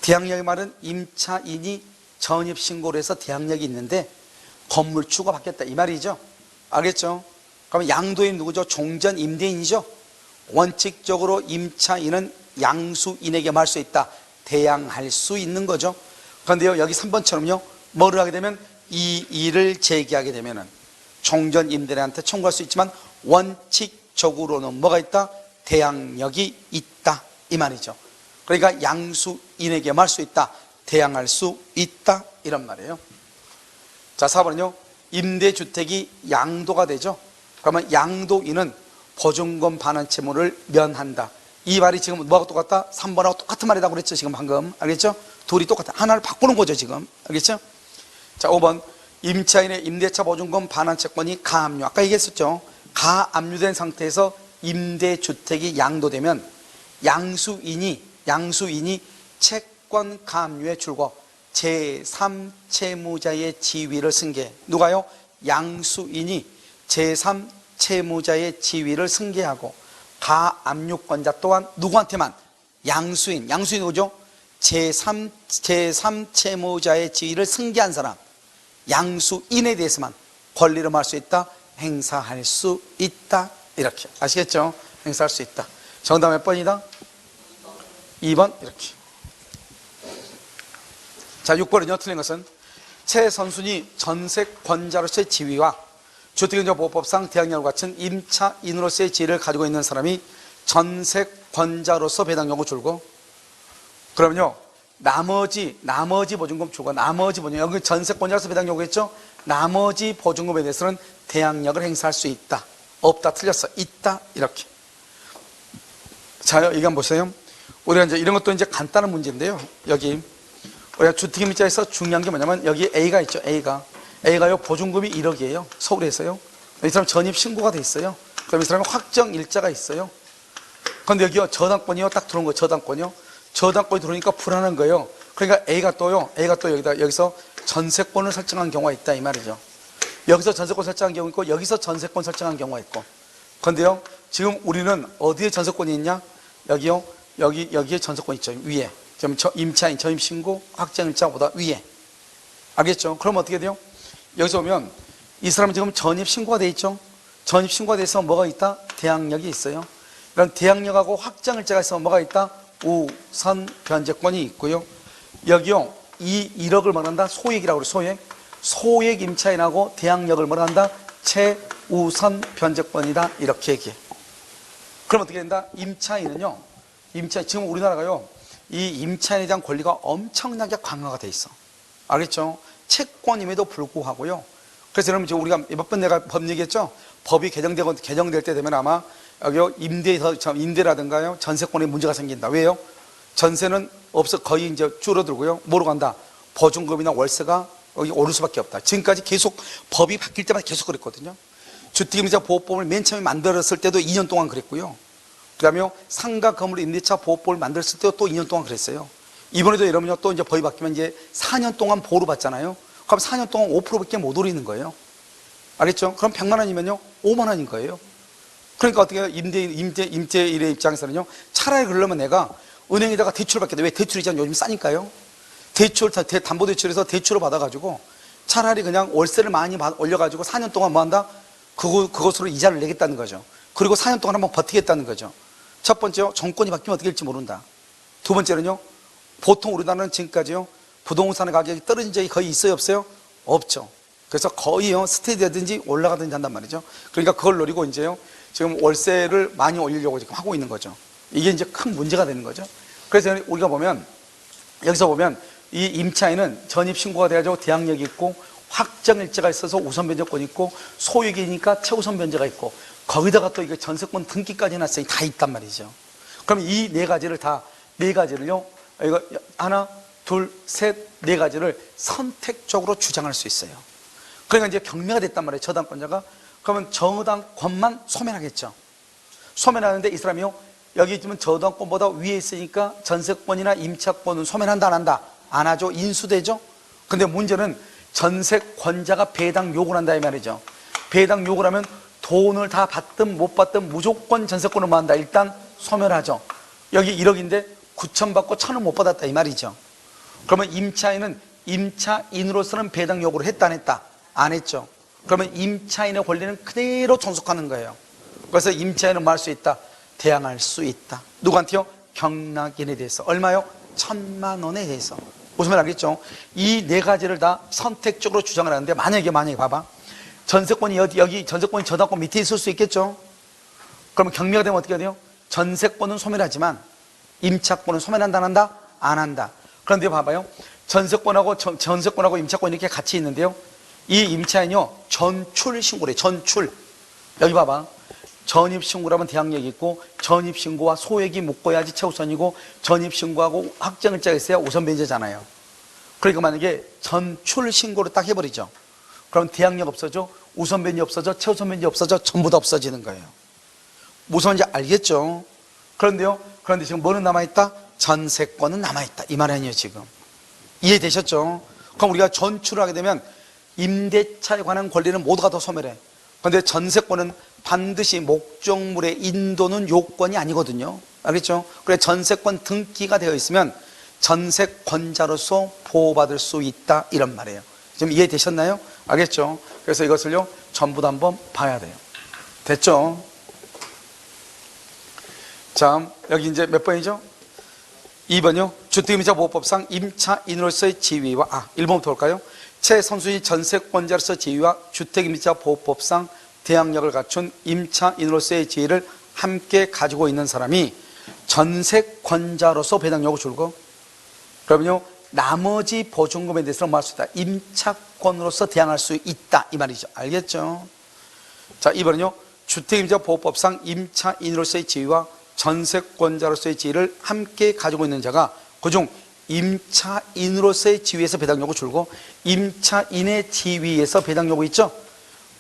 대항력의 말은 임차인이 전입신고를 해서 대항력이 있는데 건물주가 바뀌었다, 이 말이죠. 알겠죠? 그러면 양도인 누구죠? 종전 임대인이죠. 원칙적으로 임차인은 양수인에게 말할 수 있다, 대항할 수 있는 거죠. 그런데요 여기 3번처럼요 뭐를 하게 되면 이 일을 제기하게 되면은 종전 임대인한테 청구할 수 있지만 원칙적으로는 뭐가 있다? 대항력이 있다, 이 말이죠. 그러니까 양수인에게 말할 수 있다, 대항할 수 있다, 이런 말이에요. 자, 4번은요 임대주택이 양도가 되죠. 그러면 양도인은 보증금 반환 채무를 면한다. 이 말이 지금 뭐하고 똑같다? 3번하고 똑같은 말이라고 그랬죠, 지금 방금. 알겠죠? 둘이 똑같아. 하나를 바꾸는 거죠, 지금. 알겠죠? 자, 5번. 임차인의 임대차 보증금 반환 채권이 가압류. 아까 얘기했었죠. 가압류된 상태에서 임대주택이 양도되면 양수인이 채권 가압류에 줄고 제3채무자의 지위를 승계. 누가요? 양수인이 제3채무자의 지위를 승계하고 가압류권자 또한 누구한테만? 양수인 누구죠? 제3채무자의 지위를 승계한 사람, 양수인에 대해서만 권리를 말할 수 있다, 행사할 수 있다, 이렇게. 아시겠죠? 행사할 수 있다. 정답 몇 번이다? 2번. 이렇게. 자, 6번은요 틀린 것은 최 선순이 전세권자로서의 지위와 주택경제보호법상 대항력을 갖춘 임차인으로서의 지위를 가지고 있는 사람이 전세권자로서 배당 요구 줄고, 그러면요 나머지 보증금 줄고, 여기 전세권자로서 배당 요구했죠. 나머지 보증금에 대해서는 대항력을 행사할 수 있다, 없다, 틀렸어, 있다, 이렇게. 자, 여기 한번 보세요. 우리가 이제 이런 것도 이제 간단한 문제인데요. 여기 우리가 주택임대차에서 중요한 게 뭐냐면 여기 A가 있죠. A가요 보증금이 1억이에요. 서울에서요. 이 사람 전입신고가 돼 있어요. 그다음에 이 사람은 확정일자가 있어요. 그런데 여기요 저당권이요 딱 들어온 거예요. 저당권이 들어오니까 불안한 거예요. 그러니까 A가 또 여기서 전세권을 설정한 경우가 있다, 이 말이죠. 여기서 전세권 설정한 경우 있고 여기서 전세권 설정한 경우가 있고. 그런데요 지금 우리는 어디에 전세권이 있냐? 여기에 전세권 있죠, 위에. 지금 임차인 전입신고 확정일자보다 위에. 알겠죠? 그럼 어떻게 돼요? 여기서 보면 이 사람은 지금 전입신고가 돼 있죠. 전입신고가 돼서 뭐가 있다? 대항력이 있어요. 그럼 대항력하고 확정일자가 있으면 뭐가 있다? 우선 변제권이 있고요. 여기요 이 1억을 말한다 소액이라고 그래요. 소액 임차인하고 대항력을 말한다 최우선 변제권이다, 이렇게 얘기해. 그럼 어떻게 된다? 임차인은요 지금 우리나라가요 이 임차인에 대한 권리가 엄청나게 강화가 돼 있어. 알겠죠? 채권임에도 불구하고요. 그래서 여러분 우리가 몇 번 내가 법 얘기했죠? 법이 개정될 때 되면 아마 여기 임대라든가요 전세권에 문제가 생긴다. 왜요? 전세는 거의 이제 줄어들고요. 뭐로 간다? 보증금이나 월세가 여기 오를 수밖에 없다. 지금까지 계속 법이 바뀔 때마다 계속 그랬거든요. 주택임대차 보호법을 맨 처음에 만들었을 때도 2년 동안 그랬고요. 그다음에 상가 건물 임대차 보호법을 만들었을 때도 또 2년 동안 그랬어요. 이번에도 여러분요 또 이제 법이 바뀌면 이제 4년 동안 보호를 받잖아요. 그럼 4년 동안 5%밖에 못 올리는 거예요. 알겠죠? 그럼 100만 원이면요 5만 원인 거예요. 그러니까 어떻게 해요? 임대인의 입장에서는요 차라리 그러려면 내가 은행에다가 대출을 받게 돼. 왜? 대출이 요즘 싸니까요. 담보대출에서 대출을 받아가지고 차라리 그냥 월세를 많이 올려가지고 4년 동안 뭐 한다? 그것으로 이자를 내겠다는 거죠. 그리고 4년 동안 한번 버티겠다는 거죠. 첫 번째요, 정권이 바뀌면 어떻게 될지 모른다. 두 번째는요, 보통 우리나라는 지금까지요, 부동산 가격이 떨어진 적이 거의 있어요, 없어요? 없죠. 그래서 거의요, 스테디하든지 올라가든지 한단 말이죠. 그러니까 그걸 노리고 이제요, 지금 월세를 많이 올리려고 지금 하고 있는 거죠. 이게 이제 큰 문제가 되는 거죠. 그래서 우리가 보면, 여기서 보면, 이 임차인은 전입신고가 돼가지고 대항력이 있고, 확정일자가 있어서 우선 변제권이 있고, 소유기니까 최우선 변제가 있고, 거기다가 또 이게 전세권 등기까지 해놨으니 다 있단 말이죠. 그럼 이 네 가지를요, 이거 하나, 둘, 셋, 네 가지를 선택적으로 주장할 수 있어요. 그러니까 이제 경매가 됐단 말이에요, 저당권자가. 그러면 저당권만 소멸하겠죠. 소멸하는데 이 사람이요, 여기 지금 저당권보다 위에 있으니까 전세권이나 임차권은 소멸한다, 안 한다? 안 하죠. 인수되죠. 근데 문제는 전세권자가 배당 요구를 한다 이 말이죠. 배당 요구를 하면 돈을 다 받든 못 받든 무조건 전세권을 뭐 한다. 일단 소멸하죠. 여기 1억인데 9천 받고 1,000원 못 받았다 이 말이죠. 그러면 임차인은 임차인으로서는 배당 요구를 했다 안 했다? 안 했죠. 그러면 임차인의 권리는 그대로 존속하는 거예요. 그래서 임차인은 뭐 할 수 있다? 대항할 수 있다. 누구한테요? 경락인에 대해서. 얼마요? 1,000만 원에 대해서. 무슨 말 알겠죠? 이 네 가지를 다 선택적으로 주장을 하는데 만약에 봐봐. 전세권이 여기 전세권이 저당권 밑에 있을 수 있겠죠? 그러면 경매가 되면 어떻게 돼요? 전세권은 소멸하지만 임차권은 소멸한다 안 한다? 안 한다. 그런데 봐봐요. 전세권하고 임차권이 이렇게 같이 있는데요. 이 임차인이요. 전출 신고래. 전출. 여기 봐봐. 전입신고라면 대항력이 있고 전입신고와 소액이 묶어야지 최우선이고 전입신고하고 확정일자가 있어야 우선 변제잖아요. 그러니까 만약에 전출신고를 딱 해버리죠. 그럼 대항력 없어져, 우선 변제 없어져, 최우선 변제 없어져, 전부 다 없어지는 거예요. 무슨 말인지 알겠죠? 그런데 지금 뭐는 남아있다? 전세권은 남아있다. 이 말 아니에요 지금. 이해되셨죠? 그럼 우리가 전출을 하게 되면 임대차에 관한 권리는 모두가 다 소멸해. 그런데 전세권은 반드시 목적물의 인도는 요건이 아니거든요. 알겠죠? 그래 전세권 등기가 되어 있으면 전세권자로서 보호받을 수 있다 이런 말이에요. 지금 이해되셨나요? 알겠죠? 그래서 이것을요 전부 다 한번 봐야 돼요. 됐죠? 자, 여기 이제 몇 번이죠? 2번이요. 주택임차보호법상 임차인으로서의 지위와 1번부터 볼까요? 최선순위 전세권자로서 지위와 주택임차보호법상 대항력을 갖춘 임차인으로서의 지위를 함께 가지고 있는 사람이 전세권자로서 배당력을 줄고, 그러면요 나머지 보증금에 대해서는 뭐 할 수 있다? 임차권으로서 대항할 수 있다 이 말이죠. 알겠죠? 자, 이번은요 주택임차보호법상 임차인으로서의 지위와 전세권자로서의 지위를 함께 가지고 있는 자가 그중 임차인으로서의 지위에서 배당력을 줄고 임차인의 지위에서 배당력이 있죠.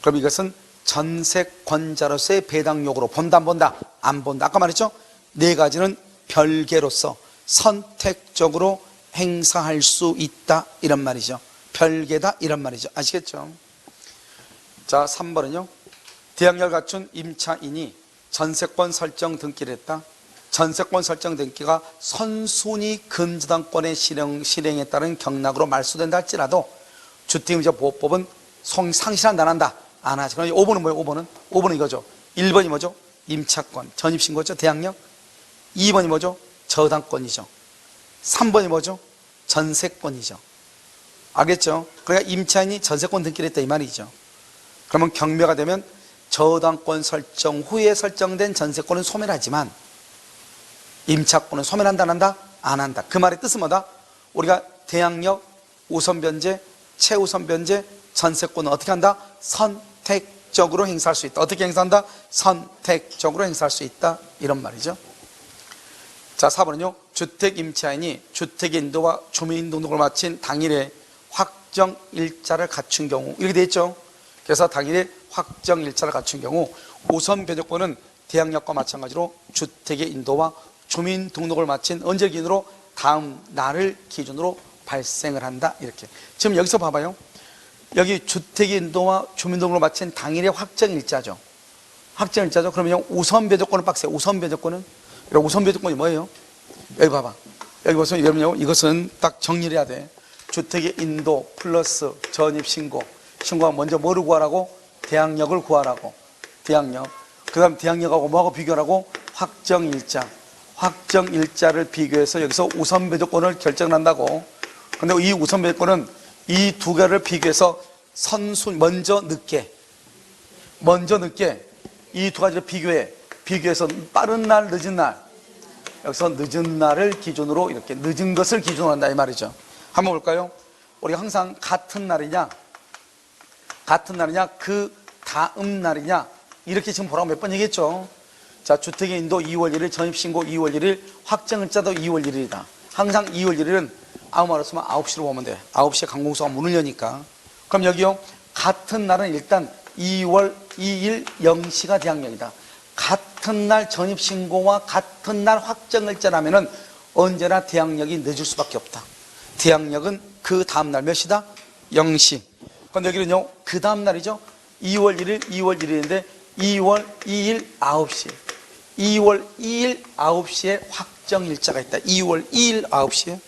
그럼 이것은 전세권자로서의 배당력으로 본다 안 본다? 안 본다. 아까 말했죠? 네 가지는 별개로서 선택적으로 행사할 수 있다 이런 말이죠. 별개다 이런 말이죠. 아시겠죠? 자, 3번은요 대항력을 갖춘 임차인이 전세권 설정 등기를 했다. 전세권 설정 등기가 선순위 근저당권의 실행에 따른 경락으로 말소된다 할지라도 주택임차보호법은 상실한다 안 한다? 안 하지. 그럼 5번은 뭐예요? 5번은 이거죠. 1번이 뭐죠? 임차권, 전입신고죠. 대항력. 2번이 뭐죠? 저당권이죠. 3번이 뭐죠? 전세권이죠. 알겠죠? 그러니까 임차인이 전세권 등기를 했다 이 말이죠. 그러면 경매가 되면 저당권 설정 후에 설정된 전세권은 소멸하지만 임차권은 소멸한다 안 한다? 안 한다. 그 말의 뜻은 뭐다? 우리가 대항력, 우선 변제, 최우선 변제, 전세권은 어떻게 한다? 선택적으로 행사할 수 있다. 어떻게 행사한다? 선택적으로 행사할 수 있다. 이런 말이죠. 자, 4번은요. 주택임차인이 주택인도와 주민등록을 마친 당일에 확정일자를 갖춘 경우 이렇게 돼 있죠. 그래서 당일에 확정일자를 갖춘 경우 우선 변제권은 대항력과 마찬가지로 주택의 인도와 주민 등록을 마친 언제 기준으로 다음 날을 기준으로 발생을 한다. 이렇게. 지금 여기서 봐봐요. 여기 주택의 인도와 주민 등록을 마친 당일의 확정일자죠. 확정일자죠. 그러면 우선 배조권은 빡세요. 우선 배조권은. 우선 배조권이 뭐예요? 여기 봐봐. 여기 보세요. 여러분, 이것은 딱 정리를 해야 돼. 주택의 인도 플러스 전입신고. 신고가 먼저 뭐를 구하라고? 대항력을 구하라고. 대항력. 그 다음 대항력하고 뭐하고 비교하라고? 확정일자. 확정일자를 비교해서 여기서 우선 배조권을 결정한다고. 근데 이 우선 배조권은 이 두 개를 비교해서 먼저 늦게 이 두 가지를 비교해서 빠른 날, 늦은 날. 여기서 늦은 날을 기준으로 이렇게 늦은 것을 기준으로 한다 이 말이죠. 한번 볼까요? 우리가 항상 같은 날이냐 그 다음 날이냐 이렇게 지금 보라고 몇 번 얘기했죠. 자, 주택의 인도 2월 1일, 전입신고 2월 1일, 확정일자도 2월 1일이다. 항상 2월 1일은 아무 말 없으면 9시로 보면 돼. 9시에 관공서가 문을 여니까. 그럼 여기요, 같은 날은 일단 2월 2일 0시가 대항력이다. 같은 날 전입신고와 같은 날 확정일자라면은 언제나 대항력이 늦을 수밖에 없다. 대항력은 그 다음날 몇 시다? 0시. 그런데 여기는요, 그 다음날이죠. 2월 1일인데 2월 2일 9시. 2월 2일 9시에 확정일자가 있다. 2월 2일 9시에.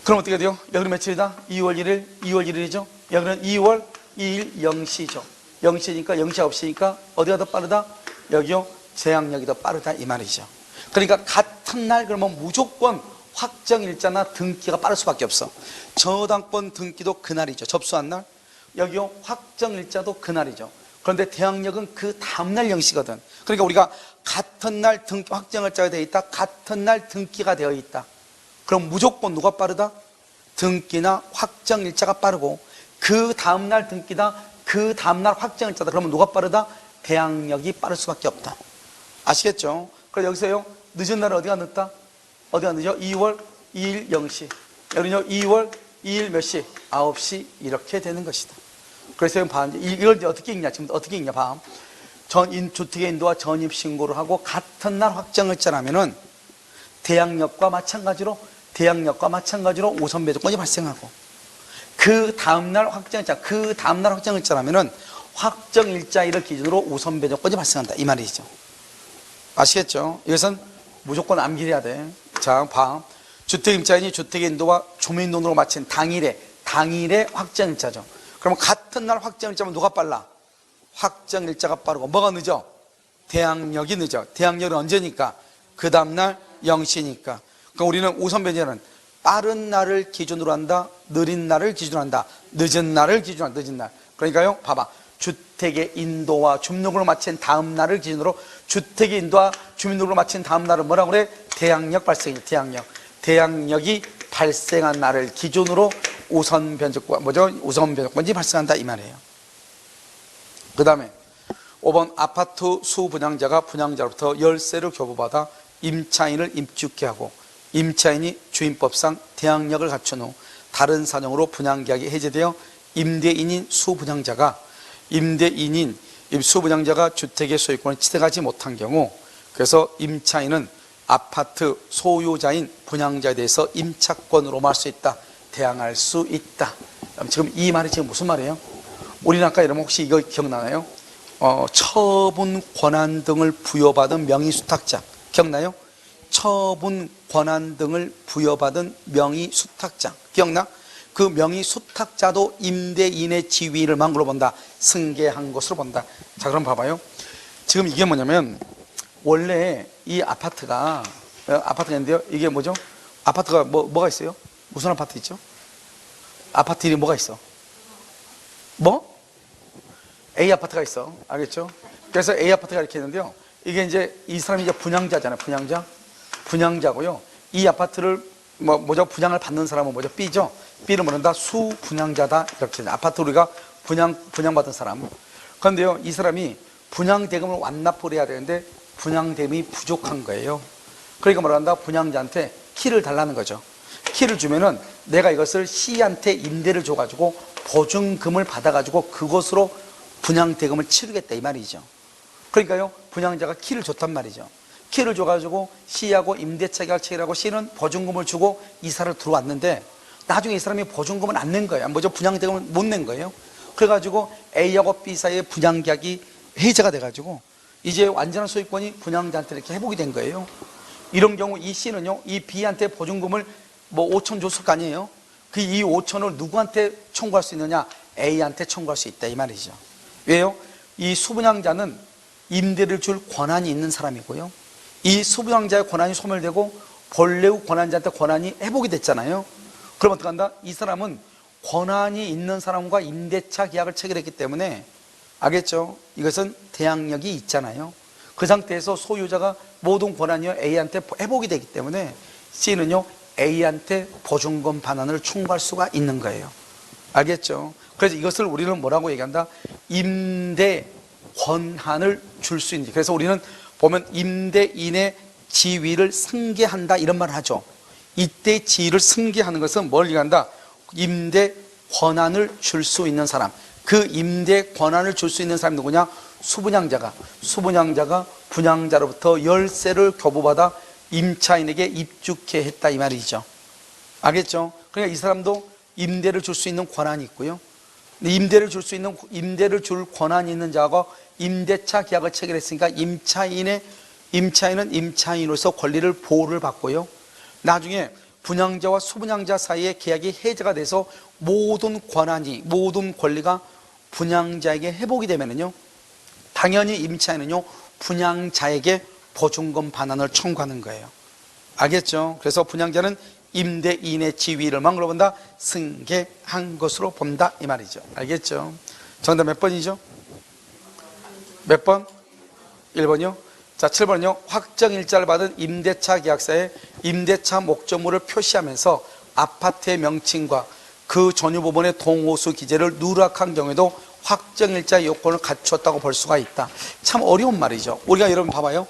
그럼 어떻게 돼요? 여기는 며칠이다? 2월 1일이죠. 여기는 2월 2일 0시죠. 0시니까 0시 9시니까 어디가 더 빠르다? 여기요, 대항력이 더 빠르다 이 말이죠. 그러니까 같은 날 그러면 무조건 확정일자나 등기가 빠를 수밖에 없어. 저당권 등기도 그날이죠. 접수한 날. 여기요, 확정일자도 그날이죠. 그런데 대항력은 그 다음날 0시거든. 그러니까 우리가 같은 날 확정일자가 되어 있다, 같은 날 등기가 되어 있다. 그럼 무조건 누가 빠르다? 등기나 확정일자가 빠르고, 그 다음날 등기다, 그 다음날 확정일자다. 그러면 누가 빠르다? 대항력이 빠를 수밖에 없다. 아시겠죠? 그래서 여기서요, 늦은 날은 어디가 늦다? 어디가 늦어? 2월 2일 0시. 여기는요, 2월 2일 몇 시? 9시. 이렇게 되는 것이다. 그래서 이걸 이제 어떻게 읽냐? 지금 어떻게 읽냐? 봐. 주택의 인도와 전입신고를 하고 같은 날 확정일자라면은 대항력과 마찬가지로 우선 배조권이 발생하고, 그 다음날 확정일자라면은 확정일자일을 기준으로 우선 배조권이 발생한다 이 말이죠. 아시겠죠? 이것은 무조건 암기해야 돼. 자, 봐. 주택임차인이 주택의 인도와 주민등록을 마친 당일에 확정일자죠. 그러면 같은 날 확정일자면 누가 빨라? 확정일자가 빠르고. 뭐가 늦어? 대항력이 늦어. 대항력은 언제니까? 그 다음날 0시니까. 그러니까 우리는 우선 배제는 빠른 날을 기준으로 한다, 느린 날을 기준으로 한다, 늦은 날을 기준으로 한다. 늦은 날. 그러니까요, 봐봐. 주택의 인도와 주민등록을 마친 다음 날을 기준으로, 주택의 인도와 주민등록을 마친 다음 날은 뭐라고 그래? 대항력 발생이죠. 대항력이 발생한 날을 기준으로 우선 변조권이 발생한다 이 말이에요. 그 다음에 5번 아파트 수분양자가 분양자로부터 열세를 교부받아 임차인을 입주케 하고, 임차인이 주임법상 대항력을 갖춘 후 다른 사정으로 분양계약이 해제되어 임대인인 수분양자가 주택의 소유권을 취득하지 못한 경우, 그래서 임차인은 아파트 소유자인 분양자에 대해서 임차권으로 말할 수 있다, 대항할 수 있다. 지금 이 말이 지금 무슨 말이에요? 우리는 아까 여러분 혹시 이거 기억나나요? 처분 권한 등을 부여받은 명의수탁자 기억나요? 처분 권한 등을 부여받은 명의수탁자 기억나? 그 명의수탁자도 임대인의 지위를만 본다. 승계한 것으로 본다. 자, 그럼 봐봐요. 지금 이게 뭐냐면, 원래 이 아파트가 있는데요. 이게 뭐죠? 아파트가 뭐가 있어요? 무슨 아파트 있죠? 아파트 이름이 뭐가 있어? 뭐? A 아파트가 있어. 알겠죠? 그래서 A 아파트가 이렇게 있는데요. 이게 이제 이 사람이 이제 분양자잖아요. 분양자고요. 이 아파트를 분양을 받는 사람은 뭐죠? B죠. B를 뭐는다? 수분양자다. 이렇게 아파트 우리가 분양받은 사람. 그런데요, 이 사람이 분양 대금을 완납을 해야 되는데 분양 대금이 부족한 거예요. 그러니까 뭐란다? 분양자한테 키를 달라는 거죠. 키를 주면은 내가 이것을 C한테 임대를 줘가지고 보증금을 받아가지고 그것으로 분양 대금을 치르겠다 이 말이죠. 그러니까요, 분양자가 키를 줬단 말이죠. 키를 줘가지고 C하고 임대차 계약을 체결하고 C는 보증금을 주고 이사를 들어왔는데 나중에 이 사람이 보증금은 안 낸 거예요. 뭐죠? 분양대금을 못 낸 거예요. 그래가지고 A하고 B 사이에 분양계약이 해제가 돼가지고 이제 완전한 소유권이 분양자한테 이렇게 회복이 된 거예요. 이런 경우 이 C는요, 이 B한테 보증금을 뭐 5천 줬을 거 아니에요. 그 이 5천을 누구한테 청구할 수 있느냐? A한테 청구할 수 있다 이 말이죠. 왜요? 이 수분양자는 임대를 줄 권한이 있는 사람이고요. 이 수분양자의 권한이 소멸되고 본래의 권한자한테 권한이 회복이 됐잖아요. 그럼 어떡한다? 이 사람은 권한이 있는 사람과 임대차 계약을 체결했기 때문에, 알겠죠? 이것은 대항력이 있잖아요. 그 상태에서 소유자가 모든 권한이 A한테 회복이 되기 때문에 C는요, A한테 보증금 반환을 청구할 수가 있는 거예요. 알겠죠? 그래서 이것을 우리는 뭐라고 얘기한다? 임대 권한을 줄 수 있는. 그래서 우리는 보면 임대인의 지위를 승계한다 이런 말을 하죠. 이때 지위를 승계하는 것은 뭘 얘기한다? 임대 권한을 줄 수 있는 사람. 그 임대 권한을 줄 수 있는 사람이 누구냐? 수분양자가 분양자로부터 열세를 교부받아 임차인에게 입주케 했다 이 말이죠. 알겠죠? 그러니까 이 사람도 임대를 줄 수 있는 권한이 있고요. 임대를 줄 권한이 있는 자가 임대차 계약을 체결했으니까 임차인은 임차인으로서 권리를 보호를 받고요. 나중에 분양자와 수분양자 사이에 계약이 해제가 돼서 모든 권리가 분양자에게 회복이 되면은요, 당연히 임차인은요, 분양자에게 보증금 반환을 청구하는 거예요. 알겠죠? 그래서 분양자는 임대인의 지위를 망으로 본다, 승계한 것으로 본다 이 말이죠. 알겠죠? 정답 몇 번이죠? 몇 번? 1번이요? 자, 7번은요. 확정일자를 받은 임대차 계약서에 임대차 목적물을 표시하면서 아파트의 명칭과 그 전유 부분의 동호수 기재를 누락한 경우에도 확정일자 요건을 갖추었다고 볼 수가 있다. 참 어려운 말이죠. 우리가 여러분 봐봐요.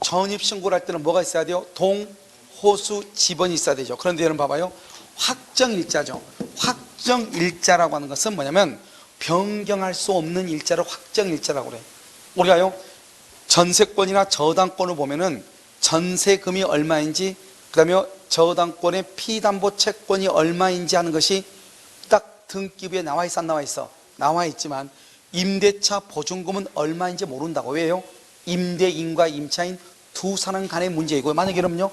전입신고를 할 때는 뭐가 있어야 돼요? 동호수 지번이 있어야 되죠. 그런데 여러분 봐봐요. 확정일자죠. 확정일자라고 하는 것은 뭐냐면 변경할 수 없는 일자를 확정일자라고 그래요. 우리가요, 전세권이나 저당권을 보면은 전세금이 얼마인지, 그 다음에 저당권의 피담보 채권이 얼마인지 하는 것이 딱 등기부에 나와 있어, 안 나와 있어? 나와 있지만 임대차 보증금은 얼마인지 모른다고. 왜요? 임대인과 임차인 두 사람 간의 문제이고, 만약에 그러면요,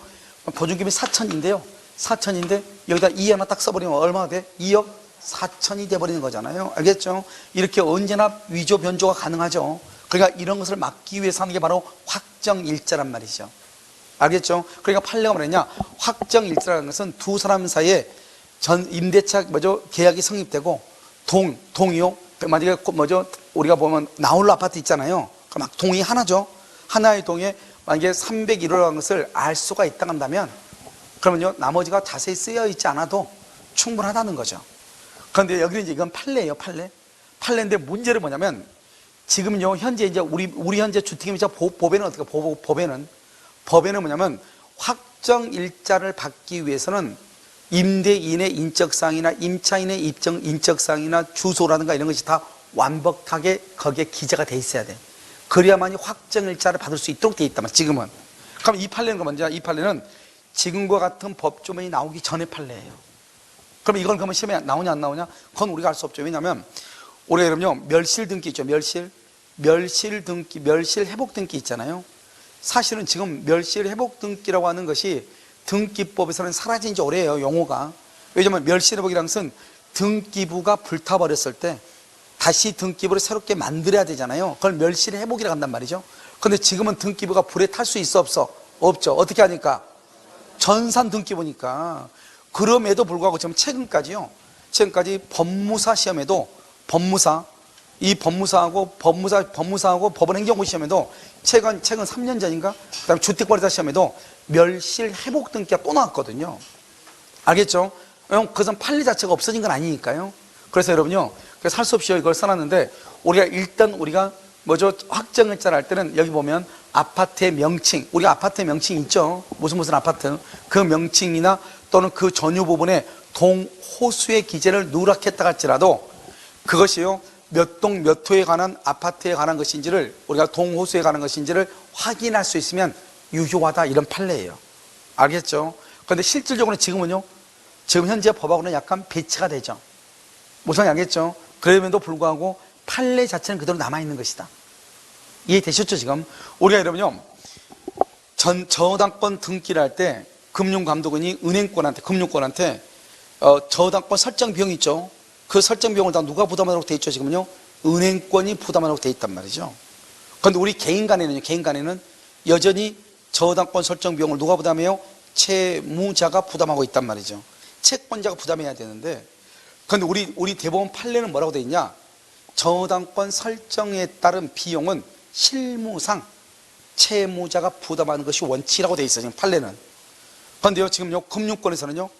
보증금이 4천인데요, 4천인데 여기다 2 하나 딱 써버리면 얼마가 돼? 2억 4천이 돼버리는 거잖아요. 알겠죠? 이렇게 언제나 위조 변조가 가능하죠. 그러니까 이런 것을 막기 위해서 하는 게 바로 확정일자란 말이죠. 알겠죠? 그러니까 판례가 뭐랬냐? 확정일자라는 것은 두 사람 사이에 임대차 계약이 성립되고 동이요. 만약에 우리가 보면 나홀로 아파트 있잖아요. 그럼 막 동이 하나죠. 하나의 동에 만약에 301호라는 것을 알 수가 있다 한다면, 그러면요, 나머지가 자세히 쓰여 있지 않아도 충분하다는 거죠. 그런데 여기는 이제 이건 판례예요, 판례. 판례인데 문제는 뭐냐면, 지금요, 현재 이제 우리 현재 주택임대차 법에는 어떻게, 법에는 뭐냐면, 확정일자를 받기 위해서는 임대인의 인적사항이나 임차인의 인적사항이나 주소라든가 이런 것이 다 완벽하게 거기에 기재가 돼 있어야 돼. 그래야만이 확정일자를 받을 수 있도록 돼 있다만, 지금은. 그럼 이 판례는 뭐냐? 이 판례는 지금과 같은 법조문이 나오기 전의 판례예요. 그럼 이건 그러면 시험에 나오냐 안 나오냐? 그건 우리가 알 수 없죠. 왜냐하면 우리가 그럼요, 멸실 등기 있죠. 멸실 등기, 멸실 회복 등기 있잖아요. 사실은 지금 멸실 회복 등기라고 하는 것이 등기법에서는 사라진 지 오래예요, 용어가. 왜냐하면 멸실 회복이라는 것은 등기부가 불타버렸을 때 다시 등기부를 새롭게 만들어야 되잖아요. 그걸 멸실 회복이라고 한단 말이죠. 그런데 지금은 등기부가 불에 탈 수 있어, 없어? 없죠. 어떻게 하니까? 전산 등기부니까. 그럼에도 불구하고 지금 최근까지요, 최근까지 법무사 시험에도 법무사하고 법원행정고 시험에도 최근 3년 전인가? 그 다음에 주택관리사 시험에도 멸실 회복 등기가 또 나왔거든요. 알겠죠? 그것은 판례 자체가 없어진 건 아니니까요. 그래서 여러분요, 그래서 할 수 없이 이걸 써놨는데, 우리가 확정일자를 할 때는 여기 보면 아파트의 명칭, 우리가 아파트의 명칭 있죠? 무슨 아파트. 그 명칭이나 또는 그 전유 부분에 동호수의 기재를 누락했다 할지라도 그것이요, 몇 동 몇 호에 관한 아파트에 관한 것인지를 우리가 동호수에 관한 것인지를 확인할 수 있으면 유효하다, 이런 판례예요. 알겠죠? 그런데 실질적으로 지금은요, 지금 현재 법하고는 약간 배치가 되죠. 무슨 알겠죠? 그럼에도 불구하고 판례 자체는 그대로 남아있는 것이다. 이해되셨죠? 지금 우리가 여러분요, 저당권 등기를 할 때 금융감독원이 은행권한테, 금융권한테 저당권 설정 비용이 있죠. 그 설정 비용을 다 누가 부담하도록 돼 있죠? 지금은요, 은행권이 부담하도록 돼 있단 말이죠. 그런데 우리 개인 간에는 여전히 저당권 설정 비용을 누가 부담해요? 채무자가 부담하고 있단 말이죠. 채권자가 부담해야 되는데, 그런데 우리 대법원 판례는 뭐라고 돼 있냐? 저당권 설정에 따른 비용은 실무상 채무자가 부담하는 것이 원칙이라고 돼 있어요, 지금 판례는. 그런데요, 지금요, 금융권에서는요,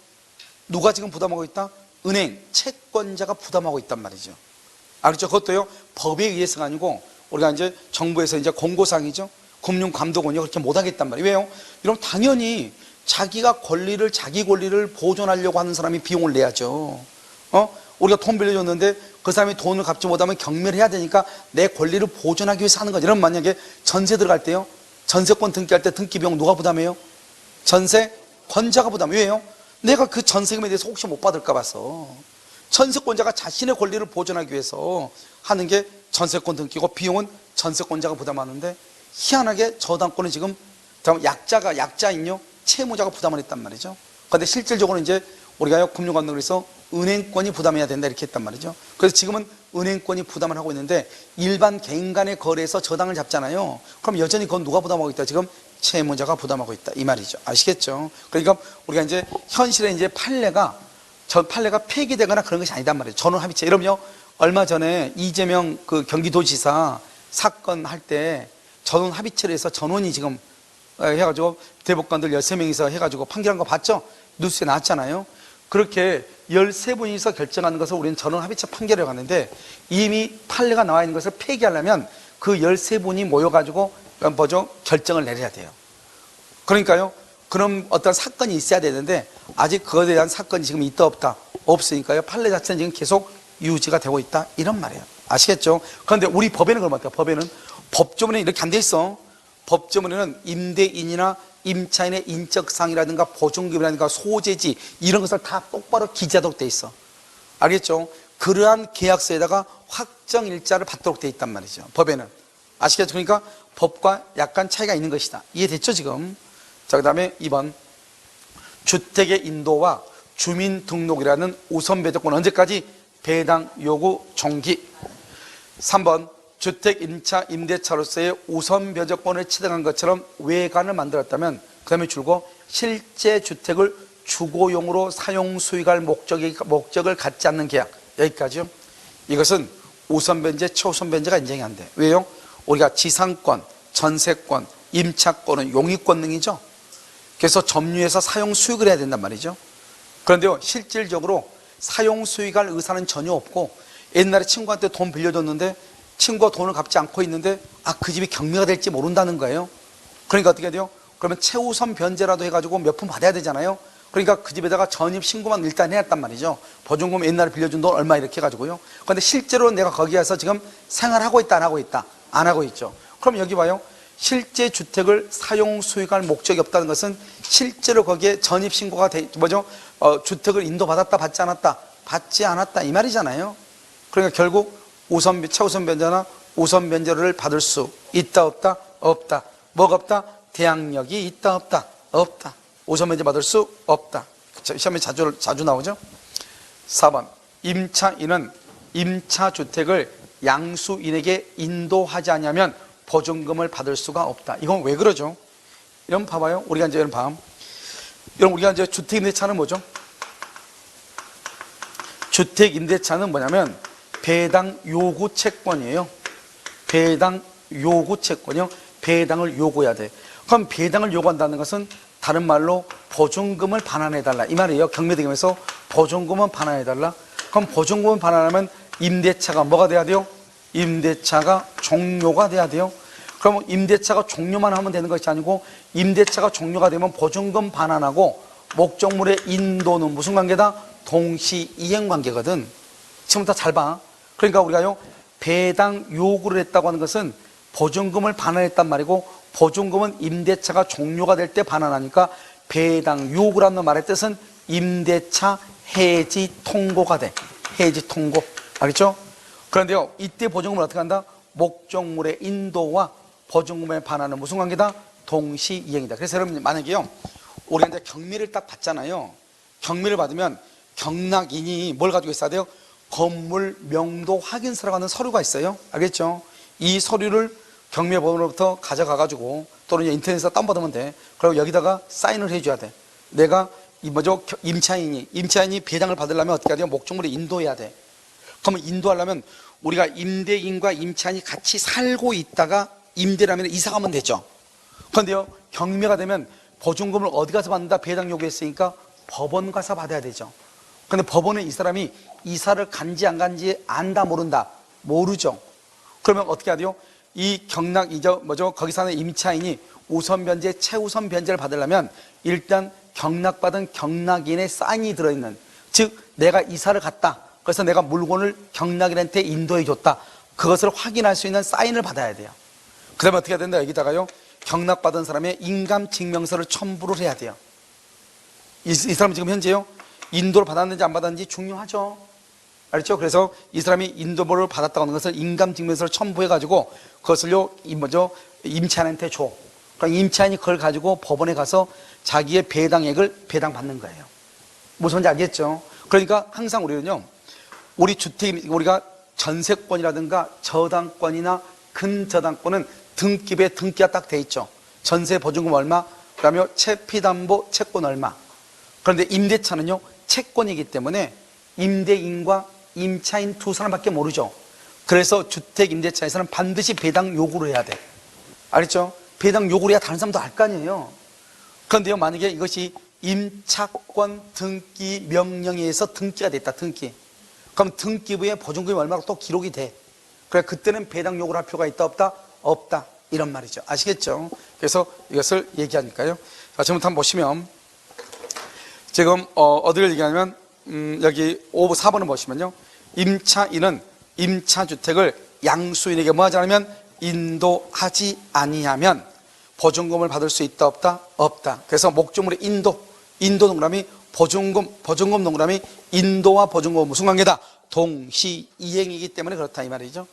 누가 지금 부담하고 있다? 은행, 채권자가 부담하고 있단 말이죠. 알겠죠? 그것도요, 법에 의해서가 아니고, 우리가 이제 정부에서 이제 공고사항이죠. 금융감독원이 그렇게 못하겠단 말이에요. 왜요? 이러면 당연히 자기 권리를 보존하려고 하는 사람이 비용을 내야죠. 우리가 돈 빌려줬는데 그 사람이 돈을 갚지 못하면 경매를 해야 되니까 내 권리를 보존하기 위해서 하는 거죠. 이러면 만약에 전세 들어갈 때요, 전세권 등기할 때 등기 비용 누가 부담해요? 전세권자가 부담해요. 왜요? 내가 그 전세금에 대해서 혹시 못 받을까 봐서. 전세권자가 자신의 권리를 보존하기 위해서 하는 게 전세권 등기고, 비용은 전세권자가 부담하는데, 희한하게 저당권은 지금 약자인요, 채무자가 부담을 했단 말이죠. 그런데 실질적으로 이제 우리가 금융감독원에서 은행권이 부담해야 된다, 이렇게 했단 말이죠. 그래서 지금은 은행권이 부담을 하고 있는데, 일반 개인 간의 거래에서 저당을 잡잖아요. 그럼 여전히 그건 누가 부담하고 있다? 지금 채무자가 부담하고 있다, 이 말이죠. 아시겠죠? 그러니까 우리가 이제 현실에 이제 판례가 폐기되거나 그런 것이 아니단 말이에요. 전원합의체. 여러분요, 얼마 전에 이재명 그 경기도지사 사건 할 때 전원합의체를 해서 전원이 지금 해가지고 대법관들 13명이서 해가지고 판결한 거 봤죠? 뉴스에 나왔잖아요. 그렇게 13분이서 결정하는 것을 우리는 전원합의체 판결을 갔는데, 이미 판례가 나와 있는 것을 폐기하려면 그 13분이 모여가지고 결정을 내려야 돼요. 그러니까요, 그럼 어떤 사건이 있어야 되는데 아직 그거에 대한 사건이 지금 있다 없다? 없으니까요, 판례 자체는 지금 계속 유지가 되고 있다, 이런 말이에요. 아시겠죠? 그런데 우리 법에는 그럼 어때요? 법조문에 이렇게 안 돼 있어. 법조문에는 임대인이나 임차인의 인적사항이라든가 보증금이라든가 소재지, 이런 것을 다 똑바로 기재하도록 돼 있어. 알겠죠? 그러한 계약서에다가 확정일자를 받도록 돼 있단 말이죠, 법에는. 아시겠죠? 그러니까 법과 약간 차이가 있는 것이다. 이해됐죠, 지금? 자, 그 다음에 2번. 주택의 인도와 주민등록이라는 우선배정권 언제까지? 배당 요구 종기. 3번. 주택 임차 임대차로서의 우선 배정권을 취득한 것처럼 외관을 만들었다면, 그 다음에 줄고 실제 주택을 주거용으로 사용 수익할 목적을 갖지 않는 계약. 여기까지요. 이것은 우선 변제, 최우선 변제가 인정이 안 돼. 왜요? 우리가 지상권, 전세권, 임차권은 용의권 등이죠. 그래서 점유해서 사용 수익을 해야 된단 말이죠. 그런데요, 실질적으로 사용 수익할 의사는 전혀 없고, 옛날에 친구한테 돈 빌려줬는데 친구가 돈을 갚지 않고 있는데 그 집이 경매가 될지 모른다는 거예요. 그러니까 어떻게 돼요? 그러면 최우선 변제라도 해가지고 몇 푼 받아야 되잖아요. 그러니까 그 집에다가 전입 신고만 일단 해놨단 말이죠. 보증금 옛날에 빌려준 돈 얼마 이렇게 해가지고요. 그런데 실제로 내가 거기에서 지금 생활하고 있다, 안 하고 있다? 안 하고 있죠. 그럼 여기 봐요. 실제 주택을 사용 수익할 목적이 없다는 것은 실제로 거기에 전입 신고가 주택을 인도받았다, 받지 않았다? 받지 않았다, 이 말이잖아요. 그러니까 결국 최우선 변제나 우선 변제를 받을 수 있다, 없다? 없다. 뭐가 없다? 대항력이 있다, 없다? 없다. 우선 변제 받을 수 없다. 시험에 자주 나오죠. 4번. 임차인은 임차주택을 양수인에게 인도하지 않으면 보증금을 받을 수가 없다. 이건 왜 그러죠? 이런 봐봐요. 우리가 이제 우리가 이제 주택임대차는 뭐죠? 주택임대차는 뭐냐면 배당 요구 채권이에요. 배당 요구 채권이요. 배당을 요구해야 돼. 그럼 배당을 요구한다는 것은 다른 말로 보증금을 반환해달라, 이 말이에요. 경매대금에서 보증금은 반환해달라. 그럼 보증금을 반환하면 임대차가 뭐가 돼야 돼요? 임대차가 종료가 돼야 돼요. 그럼 임대차가 종료만 하면 되는 것이 아니고, 임대차가 종료가 되면 보증금 반환하고 목적물의 인도는 무슨 관계다? 동시 이행 관계거든. 지금부터 잘 봐. 그러니까 우리가요, 배당 요구를 했다고 하는 것은 보증금을 반환했단 말이고, 보증금은 임대차가 종료가 될 때 반환하니까 배당 요구라는 말의 뜻은 임대차 해지 통고가 돼. 해지 통고. 알겠죠? 그런데요, 이때 보증금을 어떻게 한다? 목적물의 인도와 보증금의 반환은 무슨 관계다? 동시 이행이다. 그래서 여러분, 만약에요, 우리가 이제 경매를 딱 받잖아요. 경매를 받으면 경락인이 뭘 가지고 있어야 돼요? 건물 명도 확인서라고 하는 서류가 있어요. 알겠죠? 이 서류를 경매법원으로부터 가져가가지고, 또는 인터넷에서 다운받으면 돼. 그리고 여기다가 사인을 해줘야 돼. 내가 임차인이 배당을 받으려면 어떻게 해야 돼요? 목적물에 인도해야 돼. 그러면 인도하려면 우리가 임대인과 임차인이 같이 살고 있다가 임대라면 이사 가면 되죠. 그런데요, 경매가 되면 보증금을 어디 가서 받는다? 배당 요구했으니까 법원 가서 받아야 되죠. 근데 법원에 이 사람이 이사를 간지 안 간지 안다 모른다? 모르죠. 그러면 어떻게 해야 돼요? 이 거기 사는 임차인이 우선 변제, 최우선 변제를 받으려면 일단 경락받은 경락인의 사인이 들어있는, 즉 내가 이사를 갔다, 그래서 내가 물건을 경락인한테 인도해 줬다, 그것을 확인할 수 있는 사인을 받아야 돼요. 그 다음에 어떻게 해야 된다? 여기다가요, 경락받은 사람의 인감증명서를 첨부를 해야 돼요. 이 사람 지금 현재요, 인도를 받았는지 안 받았는지 중요하죠. 알죠? 그래서 이 사람이 인도를 받았다고 하는 것을 인감증명서를 첨부해가지고 그것을요, 임차인한테 줘. 그러니까 임차인이 그걸 가지고 법원에 가서 자기의 배당액을 배당받는 거예요. 무슨 말인지 알겠죠? 그러니까 항상 우리는요, 우리가 전세권이라든가 저당권이나 근저당권은 등기부에 등기가 딱 돼 있죠. 전세 보증금 얼마, 그 다음에 채피담보 채권 얼마. 그런데 임대차는요, 채권이기 때문에 임대인과 임차인 두 사람밖에 모르죠. 그래서 주택임대차에서는 반드시 배당 요구를 해야 돼. 알겠죠? 배당 요구를 해야 다른 사람도 알 거 아니에요. 그런데요, 만약에 이것이 임차권 등기 명령에 의해서 등기가 됐다, 등기. 그럼 등기부에 보증금이 얼마로 또 기록이 돼. 그래, 그때는 배당 요구를 할 필요가 있다, 없다? 없다. 이런 말이죠. 아시겠죠? 그래서 이것을 얘기하니까요. 자, 지금부터 한번 보시면, 지금, 어디를 얘기하냐면, 여기 4번을 보시면요. 임차인은 임차주택을 양수인에게 뭐 하지 않으면, 인도하지 아니하면 보증금을 받을 수 있다, 없다? 없다. 그래서 목적물의 인도 동그라미 보증금 동그라미 인도와 보증금은 무슨 관계다? 동시 이행이기 때문에 그렇다, 이 말이죠.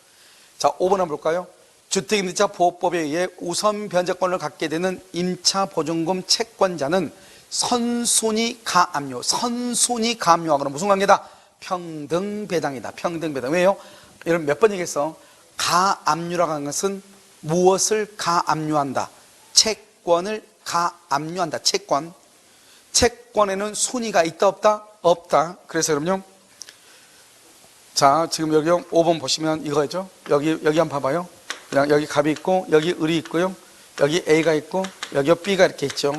자, 5번 한번 볼까요? 주택임대차 보호법에 의해 우선 변제권을 갖게 되는 임차 보증금 채권자는 선순위 가압류하고는 무슨 관계다? 평등배당이다. 평등배당. 왜요? 여러분 몇 번 얘기했어? 가압류라고 하는 것은 무엇을 가압류한다? 채권을 가압류한다. 채권에는 순위가 있다, 없다? 없다. 그래서 여러분요, 자, 지금 여기 5번 보시면 이거죠. 여기 한번 봐봐요. 그냥 여기 갑이 있고, 여기 을이 있고요, 여기 A가 있고, 여기 B가 이렇게 있죠.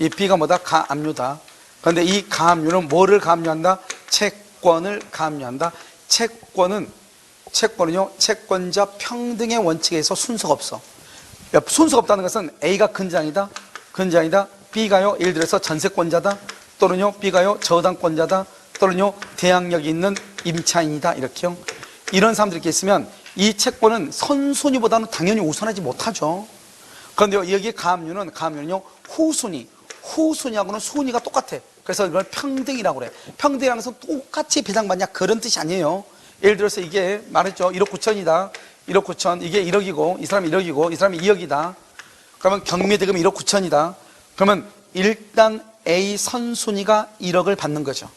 이 B가 뭐다? 가압류다. 그런데 이 가압류는 뭐를 가압류한다? 채권을 가압류한다. 채권은요, 채권자 평등의 원칙에 의해서 순서가 없어. 순서가 없다는 것은 A가 근저당이다. B가요, 예를 들어서 전세권자다. 또는요, B가요, 저당권자다. 또는요, 대항력이 있는 임차인이다. 이렇게요. 이런 사람들이 이렇게 있으면 이 채권은 선순위보다는 당연히 우선하지 못하죠. 그런데 여기 가압류는요, 후순위하고는 순위가 똑같아. 그래서 이걸 평등이라고 그래. 평등이라는 것은 똑같이 배당받냐, 그런 뜻이 아니에요. 예를 들어서 이게 말했죠. 1억 9천이다. 1억 9천. 이게 1억이고, 이 사람이 1억이고, 이 사람이 2억이다. 그러면 경매대금이 1억 9천이다. 그러면 일단 A 선순위가 1억을 받는 거죠.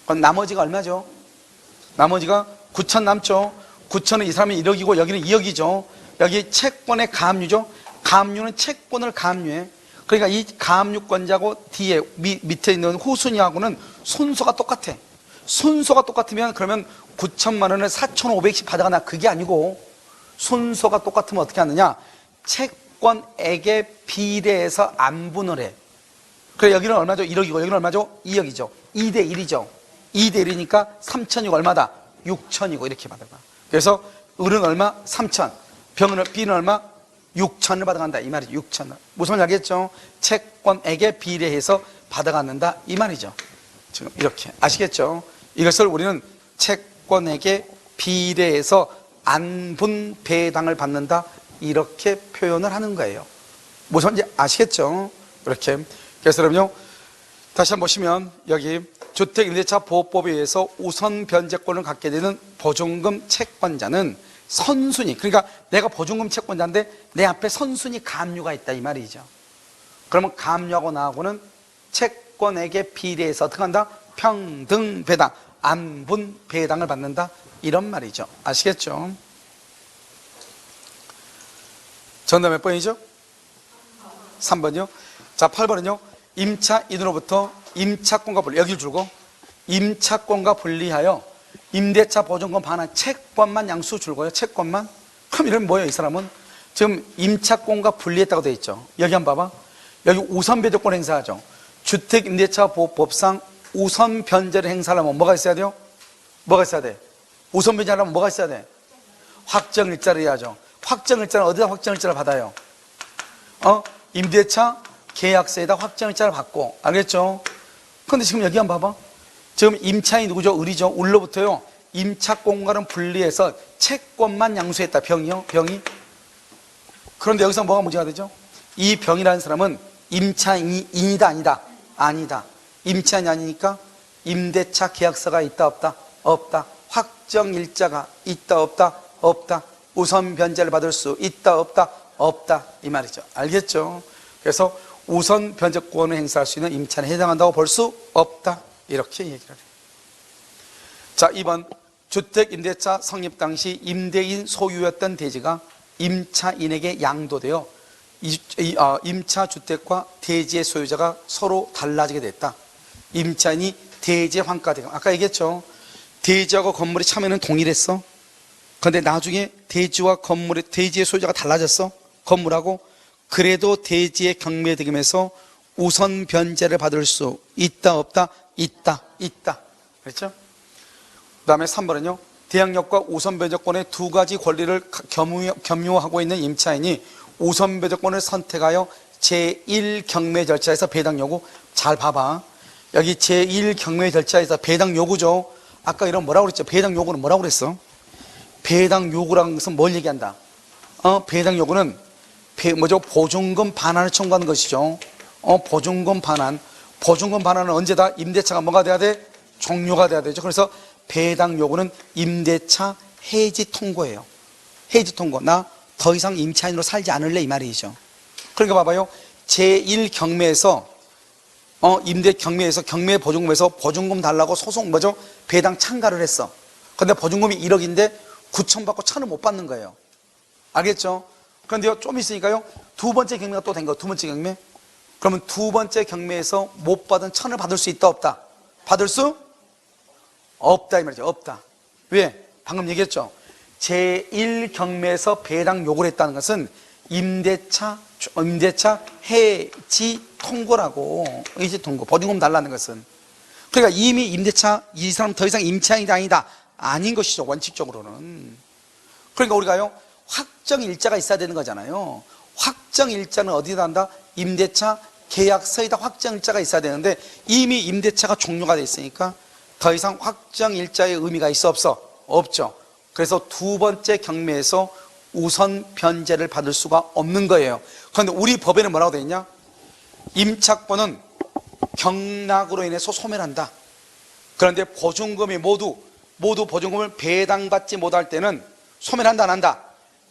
그럼 나머지가 얼마죠? 나머지가 9천 남죠. 9천은 이 사람이 1억이고, 여기는 2억이죠. 여기 채권의 가압류죠. 가압류는 채권을 가압류해. 그러니까 이 가압류권자고 뒤에 밑에 있는 후순위하고는 순서가 똑같아. 순서가 똑같으면 그러면 9천만 원을 4,500씩 받아가나, 그게 아니고 순서가 똑같으면 어떻게 하느냐, 채권액에 비례해서 안분을 해. 그래, 여기는 얼마죠? 1억이고 여기는 얼마죠? 2억이죠. 2대 1이죠. 2대 1이니까 3천이고 얼마다? 6천이고 이렇게 받아가. 그래서 을은 얼마? 3천. B는 얼마? 6천을 받아간다, 이 말이죠. 6천. 무슨 말인지 알겠죠? 채권액에 비례해서 받아가는다, 이 말이죠. 지금 이렇게 아시겠죠? 이것을 우리는 채권액에 비례해서 안분 배당을 받는다, 이렇게 표현을 하는 거예요. 무슨 말인지 아시겠죠? 이렇게. 그래서 여러분요, 다시 한번 보시면 여기 주택임대차 보호법에 의해서 우선 변제권을 갖게 되는 보증금 채권자는 선순위, 그러니까 내가 보증금 채권자인데 내 앞에 선순위 가압류가 있다, 이 말이죠. 그러면 가압류하고 나하고는 채권액에 비례해서 어떻게 한다? 평등 배당, 안분 배당을 받는다, 이런 말이죠. 아시겠죠? 정답 몇 번이죠? 3번이요. 자, 8번은요. 임차인으로부터 임차권과 분리, 여기를 주고 임차권과 분리하여 임대차 보증금 반환 채권만 양수 줄고요. 채권만. 그럼 이러면 뭐예요? 이 사람은 지금 임차권과 분리했다고 되어 있죠. 여기 한번 봐봐. 여기 우선 변제권 행사하죠. 주택임대차 보호법상 우선 변제를 행사하려면 뭐가 있어야 돼요? 뭐가 있어야 돼? 우선 변제하려면 뭐가 있어야 돼? 확정일자를 해야죠. 확정일자는 어디다 확정일자를 받아요? 임대차 계약서에다 확정일자를 받고, 알겠죠? 근데 지금 여기 한번 봐봐. 지금 임차인이 누구죠? 을이죠. 을로부터요 임차권과는 분리해서 채권만 양수했다. 병이요. 병이. 그런데 여기서 뭐가 문제가 되죠? 이 병이라는 사람은 임차인이다, 아니다? 아니다. 임차인이 아니니까 임대차 계약서가 있다, 없다? 없다. 확정일자가 있다, 없다? 없다. 우선 변제를 받을 수 있다, 없다? 없다, 이 말이죠. 알겠죠? 그래서 우선 변제권을 행사할 수 있는 임차인에 해당한다고 볼 수 없다, 이렇게 얘기를 해요. 자, 2번 주택임대차 성립 당시 임대인 소유였던 대지가 임차인에게 양도되어 임차주택과 대지의 소유자가 서로 달라지게 됐다. 임차인이 대지의 환가대금, 아까 얘기했죠. 대지하고 건물이 처음에는 동일했어. 그런데 나중에 대지와 건물의 대지의 소유자가 달라졌어. 건물하고. 그래도 대지의 경매대금에서 우선 변제를 받을 수 있다, 없다? 있다, 있다. 그렇죠? 그 다음에 3번은요. 대항력과 우선 변제권의 두 가지 권리를 겸유하고 있는 임차인이 우선 변제권을 선택하여 제1경매 절차에서 배당 요구. 잘 봐봐. 여기 제1경매 절차에서 배당 요구죠. 아까 이런 뭐라고 그랬죠? 배당 요구는 뭐라고 그랬어? 배당 요구라는 것은 뭘 얘기한다? 배당 요구는 뭐죠? 보증금 반환을 청구하는 것이죠. 보증금 반환. 보증금 반환은 언제다? 임대차가 뭐가 돼야 돼? 종료가 돼야 되죠. 그래서 배당 요구는 임대차 해지 통고예요. 해지 통고. 나 더 이상 임차인으로 살지 않을래, 이 말이죠. 그러니까 봐봐요. 제1경매에서 임대 경매에서 경매 보증금에서 보증금 달라고 소송 뭐죠? 배당 참가를 했어. 근데 보증금이 1억인데 9천 받고 1,000을 못 받는 거예요. 알겠죠? 그런데요, 좀 있으니까요, 두 번째 경매가 또 된 거예요. 두 번째 경매. 그러면 두 번째 경매에서 못 받은 1,000을 받을 수 있다, 없다? 받을 수 없다, 이 말이죠. 없다. 왜? 방금 얘기했죠. 제1경매에서 배당 요구를 했다는 것은 임대차 해지 통고라고. 해지 통고. 보증금 달라는 것은. 그러니까 이미 임대차, 이 사람 더 이상 임차인이 아니다, 아닌 것이죠. 원칙적으로는. 그러니까 우리가요, 확정일자가 있어야 되는 거잖아요. 확정일자는 어디다 한다? 임대차 계약서에다 확정일자가 있어야 되는데 이미 임대차가 종료가 돼 있으니까 더 이상 확정일자의 의미가 있어, 없어? 없죠. 그래서 두 번째 경매에서 우선 변제를 받을 수가 없는 거예요. 그런데 우리 법에는 뭐라고 되어 있냐? 임차권은 경락으로 인해서 소멸한다. 그런데 보증금이 모두 보증금을 배당받지 못할 때는 소멸한다, 안 한다?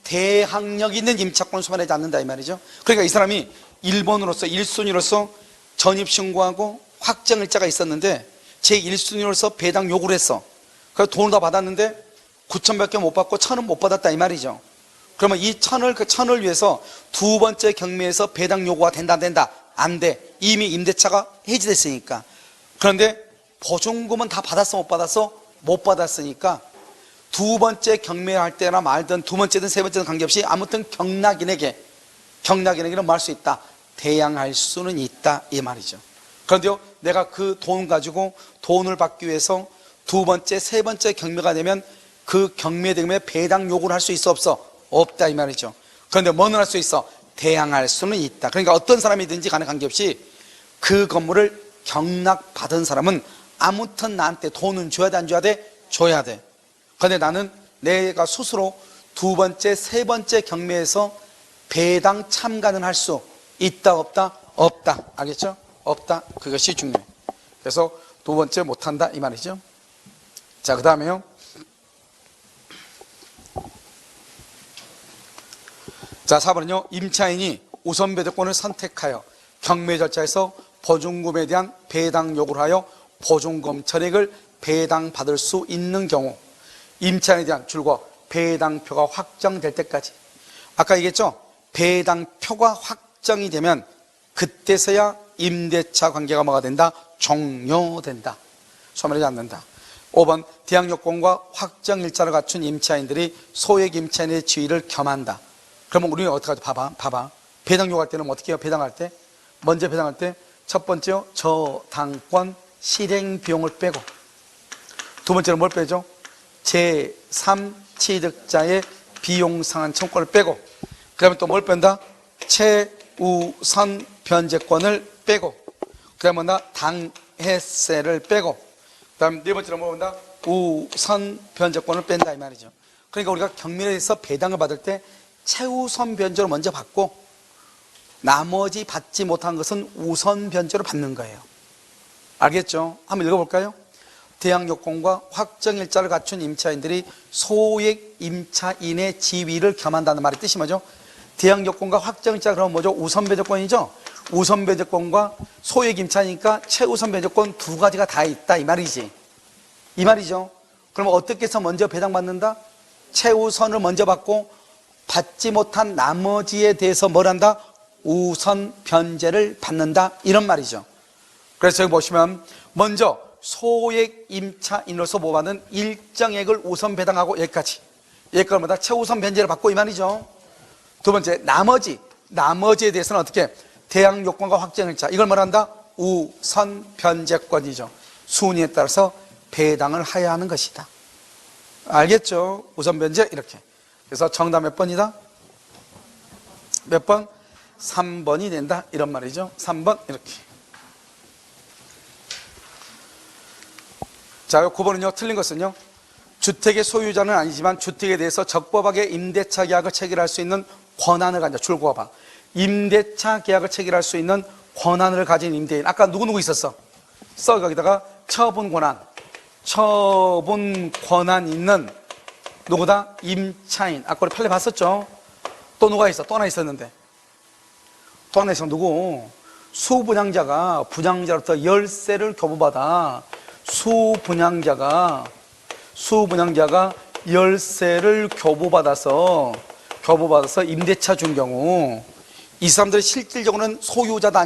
대항력 있는 임차권 소멸하지 않는다, 이 말이죠. 그러니까 이 사람이 1번으로서 1순위로서 전입신고하고 확정일자가 있었는데 제1순위로서 배당 요구를 했어. 그래서 돈을 다 받았는데 9천밖에 못 받고 1,000은 못 받았다, 이 말이죠. 그러면 이 1,000을 위해서 두 번째 경매에서 배당 요구가 된다, 안 된다? 안 돼. 이미 임대차가 해지됐으니까. 그런데 보증금은 다 받았어, 못 받았어? 못 받았으니까 두 번째 경매할 때나 말든 두 번째든 세 번째든 관계없이 아무튼 경락인에게는 뭐 할 수 있다? 대항할 수는 있다, 이 말이죠. 그런데요, 내가 그 돈 가지고 돈을 받기 위해서 두 번째, 세 번째 경매가 되면 그 경매대금에 배당 요구를 할 수 있어, 없어? 없다, 이 말이죠. 그런데 뭐는 할 수 있어? 대항할 수는 있다. 그러니까 어떤 사람이든지 간에 관계없이 그 건물을 경락받은 사람은 아무튼 나한테 돈은 줘야 돼, 안 줘야 돼? 줘야 돼. 그런데 나는 내가 스스로 두 번째, 세 번째 경매에서 배당 참가는 할 수 있다, 없다? 없다. 알겠죠? 없다. 그것이 중요해요. 그래서 두 번째 못한다 이 말이죠. 자, 그 다음에요. 자, 4번은요. 임차인이 우선 배정권을 선택하여 경매 절차에서 보증금에 대한 배당 요구를 하여 보증금 전액을 배당받을 수 있는 경우, 임차인에 대한 줄과 배당표가 확정될 때까지. 아까 얘기했죠? 배당표가 확정이 되면 그때서야 임대차 관계가 뭐가 된다? 종료된다. 소멸하지 않는다. 5번, 대항요건과 확정일자를 갖춘 임차인들이 소액 임차인의 지위를 겸한다. 그러면 우리는 어떻게 하죠? 봐봐. 배당 요구할 때는 어떻게 해요? 배당할 때? 먼저 배당할 때 첫 번째요, 저당권 실행 비용을 빼고, 두 번째는 뭘 빼죠? 제3취득자의 비용 상한 청구권을 빼고, 그 다음에 또 뭘 뺀다? 최우선 변제권을 빼고, 그 다음에 뭐다? 당해세를 빼고, 그 다음 네 번째로 뭐 본다? 우선 변제권을 뺀다 이 말이죠. 그러니까 우리가 경매에서 배당을 받을 때 최우선 변제로 먼저 받고 나머지 받지 못한 것은 우선 변제로 받는 거예요. 알겠죠? 한번 읽어볼까요? 대항요건과 확정일자를 갖춘 임차인들이 소액 임차인의 지위를 겸한다는 말의 뜻이 뭐죠? 대항요건과 확정일자 그러면 뭐죠? 우선 변제권이죠? 우선 변제권과 소액 임차니까 최우선 변제권 두 가지가 다 있다 이 말이지. 이 말이죠. 그럼 어떻게 해서 먼저 배당받는다? 최우선을 먼저 받고 받지 못한 나머지에 대해서 뭘 한다? 우선 변제를 받는다 이런 말이죠. 그래서 여기 보시면 먼저 소액 임차인으로서 뭐 받는 일정액을 우선 배당하고 여기까지 뭐다? 최우선 변제를 받고 이 말이죠. 두 번째, 나머지에 대해서는 어떻게? 대항요건과 확정일자 이걸 뭐란다? 우선 변제권이죠. 순위에 따라서 배당을 해야 하는 것이다. 알겠죠? 우선 변제 이렇게. 그래서 정답 몇 번이다? 몇 번? 3번이 된다 이런 말이죠. 3번 이렇게. 자, 9번은요. 틀린 것은요. 주택의 소유자는 아니지만 주택에 대해서 적법하게 임대차 계약을 체결할 수 있는 권한을 가진다. 줄거 봐. 임대차 계약을 체결할 수 있는 권한을 가진 임대인. 아까 누구 있었어? 써 거기다가 처분 권한 있는 누구다? 임차인. 아까 우리 판례 봤었죠? 또 누가 있어? 또 하나 있었는데. 또 하나 있어. 누구? 수분양자가 분양자로부터 열세를 교부받아 수분양자가 열세를 교부받아서 임대차 준 경우 이 사람들이 실질적으로는 소유자도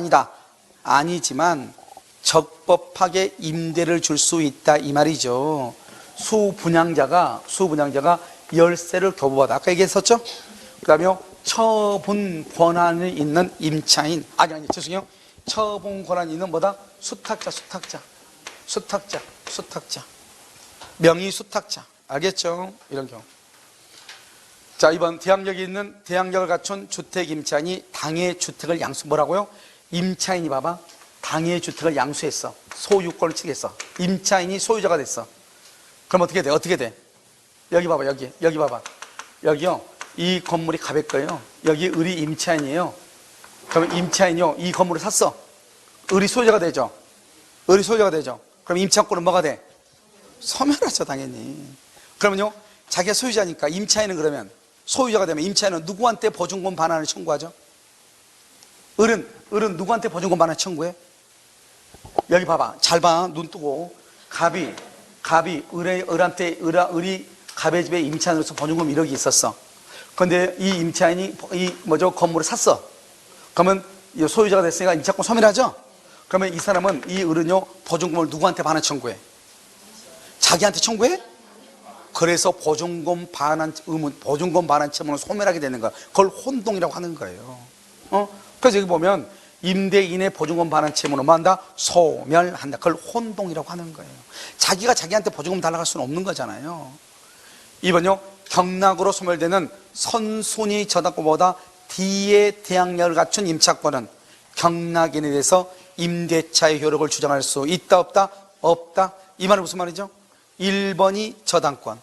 아니지만 적법하게 임대를 줄 수 있다 이 말이죠. 수분양자가 열세를 교부받아 아까 얘기했었죠? 그 다음에 처분 권한이 있는 임차인 죄송해요. 처분 권한이 있는 뭐다? 수탁자 명의 수탁자 알겠죠? 이런 경우. 자, 이번 대항력을 갖춘 주택 임차인이 당해 주택을 뭐라고요? 임차인이 봐봐. 당해 주택을 양수했어. 소유권을 취득했어. 임차인이 소유자가 됐어. 그럼 어떻게 돼? 여기 봐봐. 여기요. 이 건물이 가백 거예요. 여기 을이 임차인이에요. 그러면 임차인이요. 이 건물을 샀어. 을이 소유자가 되죠. 그럼 임차권은 뭐가 돼? 소멸하죠, 당연히. 그러면요. 자기가 소유자니까 임차인은 그러면 소유자가 되면 임차인은 누구한테 보증금 반환을 청구하죠? 을은 누구한테 보증금 반환을 청구해? 여기 봐봐. 잘 봐. 눈 뜨고. 갑이 을이 갑의 집에 임차인으로서 보증금 1억이 있었어. 그런데 이 임차인이 건물을 샀어. 그러면 소유자가 됐으니까 임차권 소멸하죠? 그러면 이 사람은 이 을은요 보증금을 누구한테 반환 청구해? 자기한테 청구해? 그래서 보증금 반환 채무는 소멸하게 되는 거야. 그걸 혼동이라고 하는 거예요. 그래서 여기 보면 임대인의 보증금 반환 채무는 뭐한다? 소멸한다. 그걸 혼동이라고 하는 거예요. 자기가 자기한테 보증금 달라고 할 수는 없는 거잖아요. 2번요. 경락으로 소멸되는 선순위 저당권보다 D의 대항력을 갖춘 임차권은 경락인에 대해서 임대차의 효력을 주장할 수 있다 없다? 없다. 이 말은 무슨 말이죠? 1번이 저당권,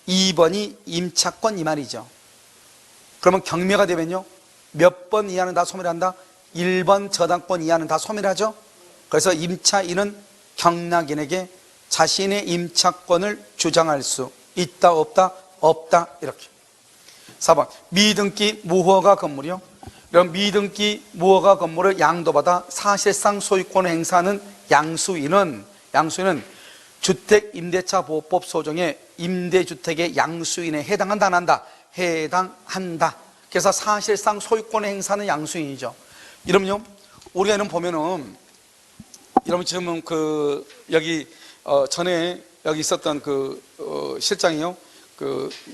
2번이 임차권 이 말이죠. 그러면 경매가 되면요, 몇 번 이하는 다 소멸한다? 1번 저당권 이하는 다 소멸하죠. 그래서 임차인은 경락인에게 자신의 임차권을 주장할 수 있다 없다? 없다. 이렇게. 4번 미등기 무허가 건물이요, 이런 미등기 무허가 건물을 양도받아 사실상 소유권을 행사하는 양수인은 주택임대차보호법 소정의 임대주택의 양수인에 해당한다 안 한다? 해당한다. 그래서 사실상 소유권을 행사하는 양수인이죠. 여러분요, 우리가 보면은 여러분 지금 여기 전에 여기 있었던 실장이요,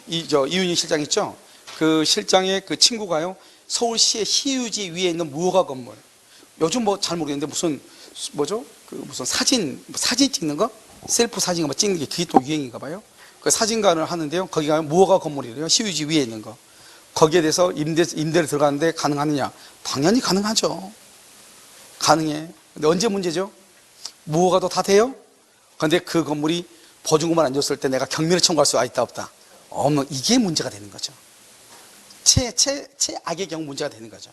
이윤희 실장 있죠? 그 실장의 그 친구가요, 서울시의 시유지 위에 있는 무허가 건물, 요즘 잘 모르겠는데 무슨 사진 찍는 거, 셀프 사진 찍는 게 그게 또 유행인가 봐요. 그 사진관을 하는데요, 거기가 무허가 건물이래요. 시유지 위에 있는 거. 거기에 대해서 임대를 들어가는데 가능하느냐? 당연히 가능하죠. 가능해. 근데 언제 문제죠? 무허가도 다 돼요? 근데 그 건물이 보증금을 안 줬을 때 내가 경매를 청구할 수 있다 없다? 없는, 이게 문제가 되는 거죠. 최악의 경우 문제가 되는 거죠.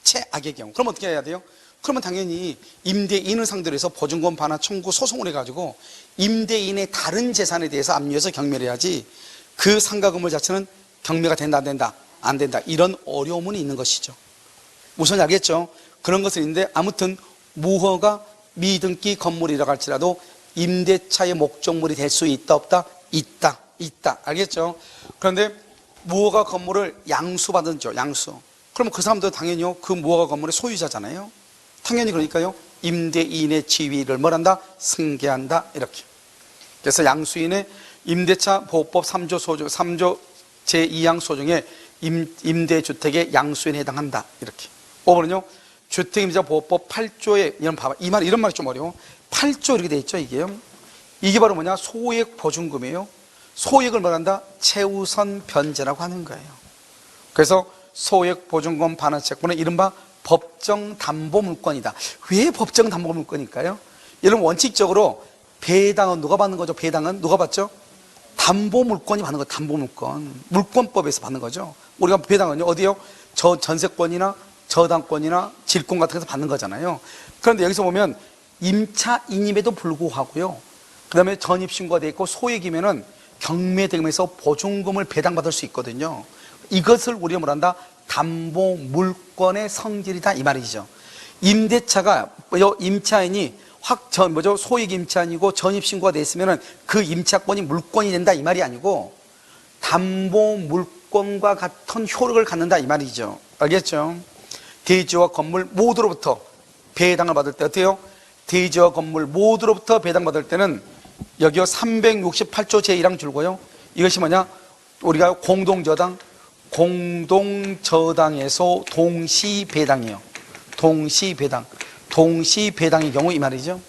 최악의 경우. 그럼 어떻게 해야 돼요? 그러면 당연히 임대인을 상대로 해서 보증금 반환 청구 소송을 해가지고 임대인의 다른 재산에 대해서 압류해서 경매를 해야지, 그 상가 건물 자체는 경매가 된다 안 된다? 안 된다. 이런 어려움은 있는 것이죠. 무슨 알겠죠? 그런 것은 있는데, 아무튼 무허가 미등기 건물이라고 할지라도 임대차의 목적물이 될 수 있다 없다? 있다. 알겠죠? 그런데 무허가 건물을 양수받은죠. 양수. 그러면 그 사람도 당연히 그 무허가 건물의 소유자잖아요. 당연히 그러니까요, 임대인의 지위를 뭐란다? 승계한다. 이렇게. 그래서 양수인의 임대차 보호법 3조 제2항 소정의 임대주택의 양수인에 해당한다. 이렇게. 5번은요, 주택임대차 보호법 8조에 이런 말이 좀 어려워. 8조 이렇게 돼 있죠. 이게 바로 뭐냐? 소액 보증금이에요. 소액을 말한다? 최우선 변제라고 하는 거예요. 그래서 소액 보증금 반환 채권은 이른바 법정 담보 물건이다. 왜 법정 담보 물건일까요? 여러분, 원칙적으로 배당은 누가 받는 거죠? 배당은 누가 받죠? 담보 물건이 받는 거죠. 담보 물건. 물권법에서 받는 거죠. 우리가 배당은요, 어디요? 전세권이나 저당권이나 질권 같은 데서 받는 거잖아요. 그런데 여기서 보면 임차인임에도 불구하고요, 그 다음에 전입신고가 돼 있고 소액이면은 경매대금에서 보증금을 배당받을 수 있거든요. 이것을 우리가 뭐란다? 담보 물건의 성질이다, 이 말이죠. 임대차가 임차인이 소액 임차인이고 전입신고가 돼 있으면은 그 임차권이 물권이 된다, 이 말이 아니고 담보 물건과 같은 효력을 갖는다, 이 말이죠. 알겠죠? 대지와 건물 모두로부터 배당을 받을 때 어때요? 대지와 건물 모두로부터 배당받을 때는 여기요 368조 제1항 줄고요, 이것이 뭐냐? 우리가 공동저당에서 동시배당이에요. 동시배당의 경우 이 말이죠.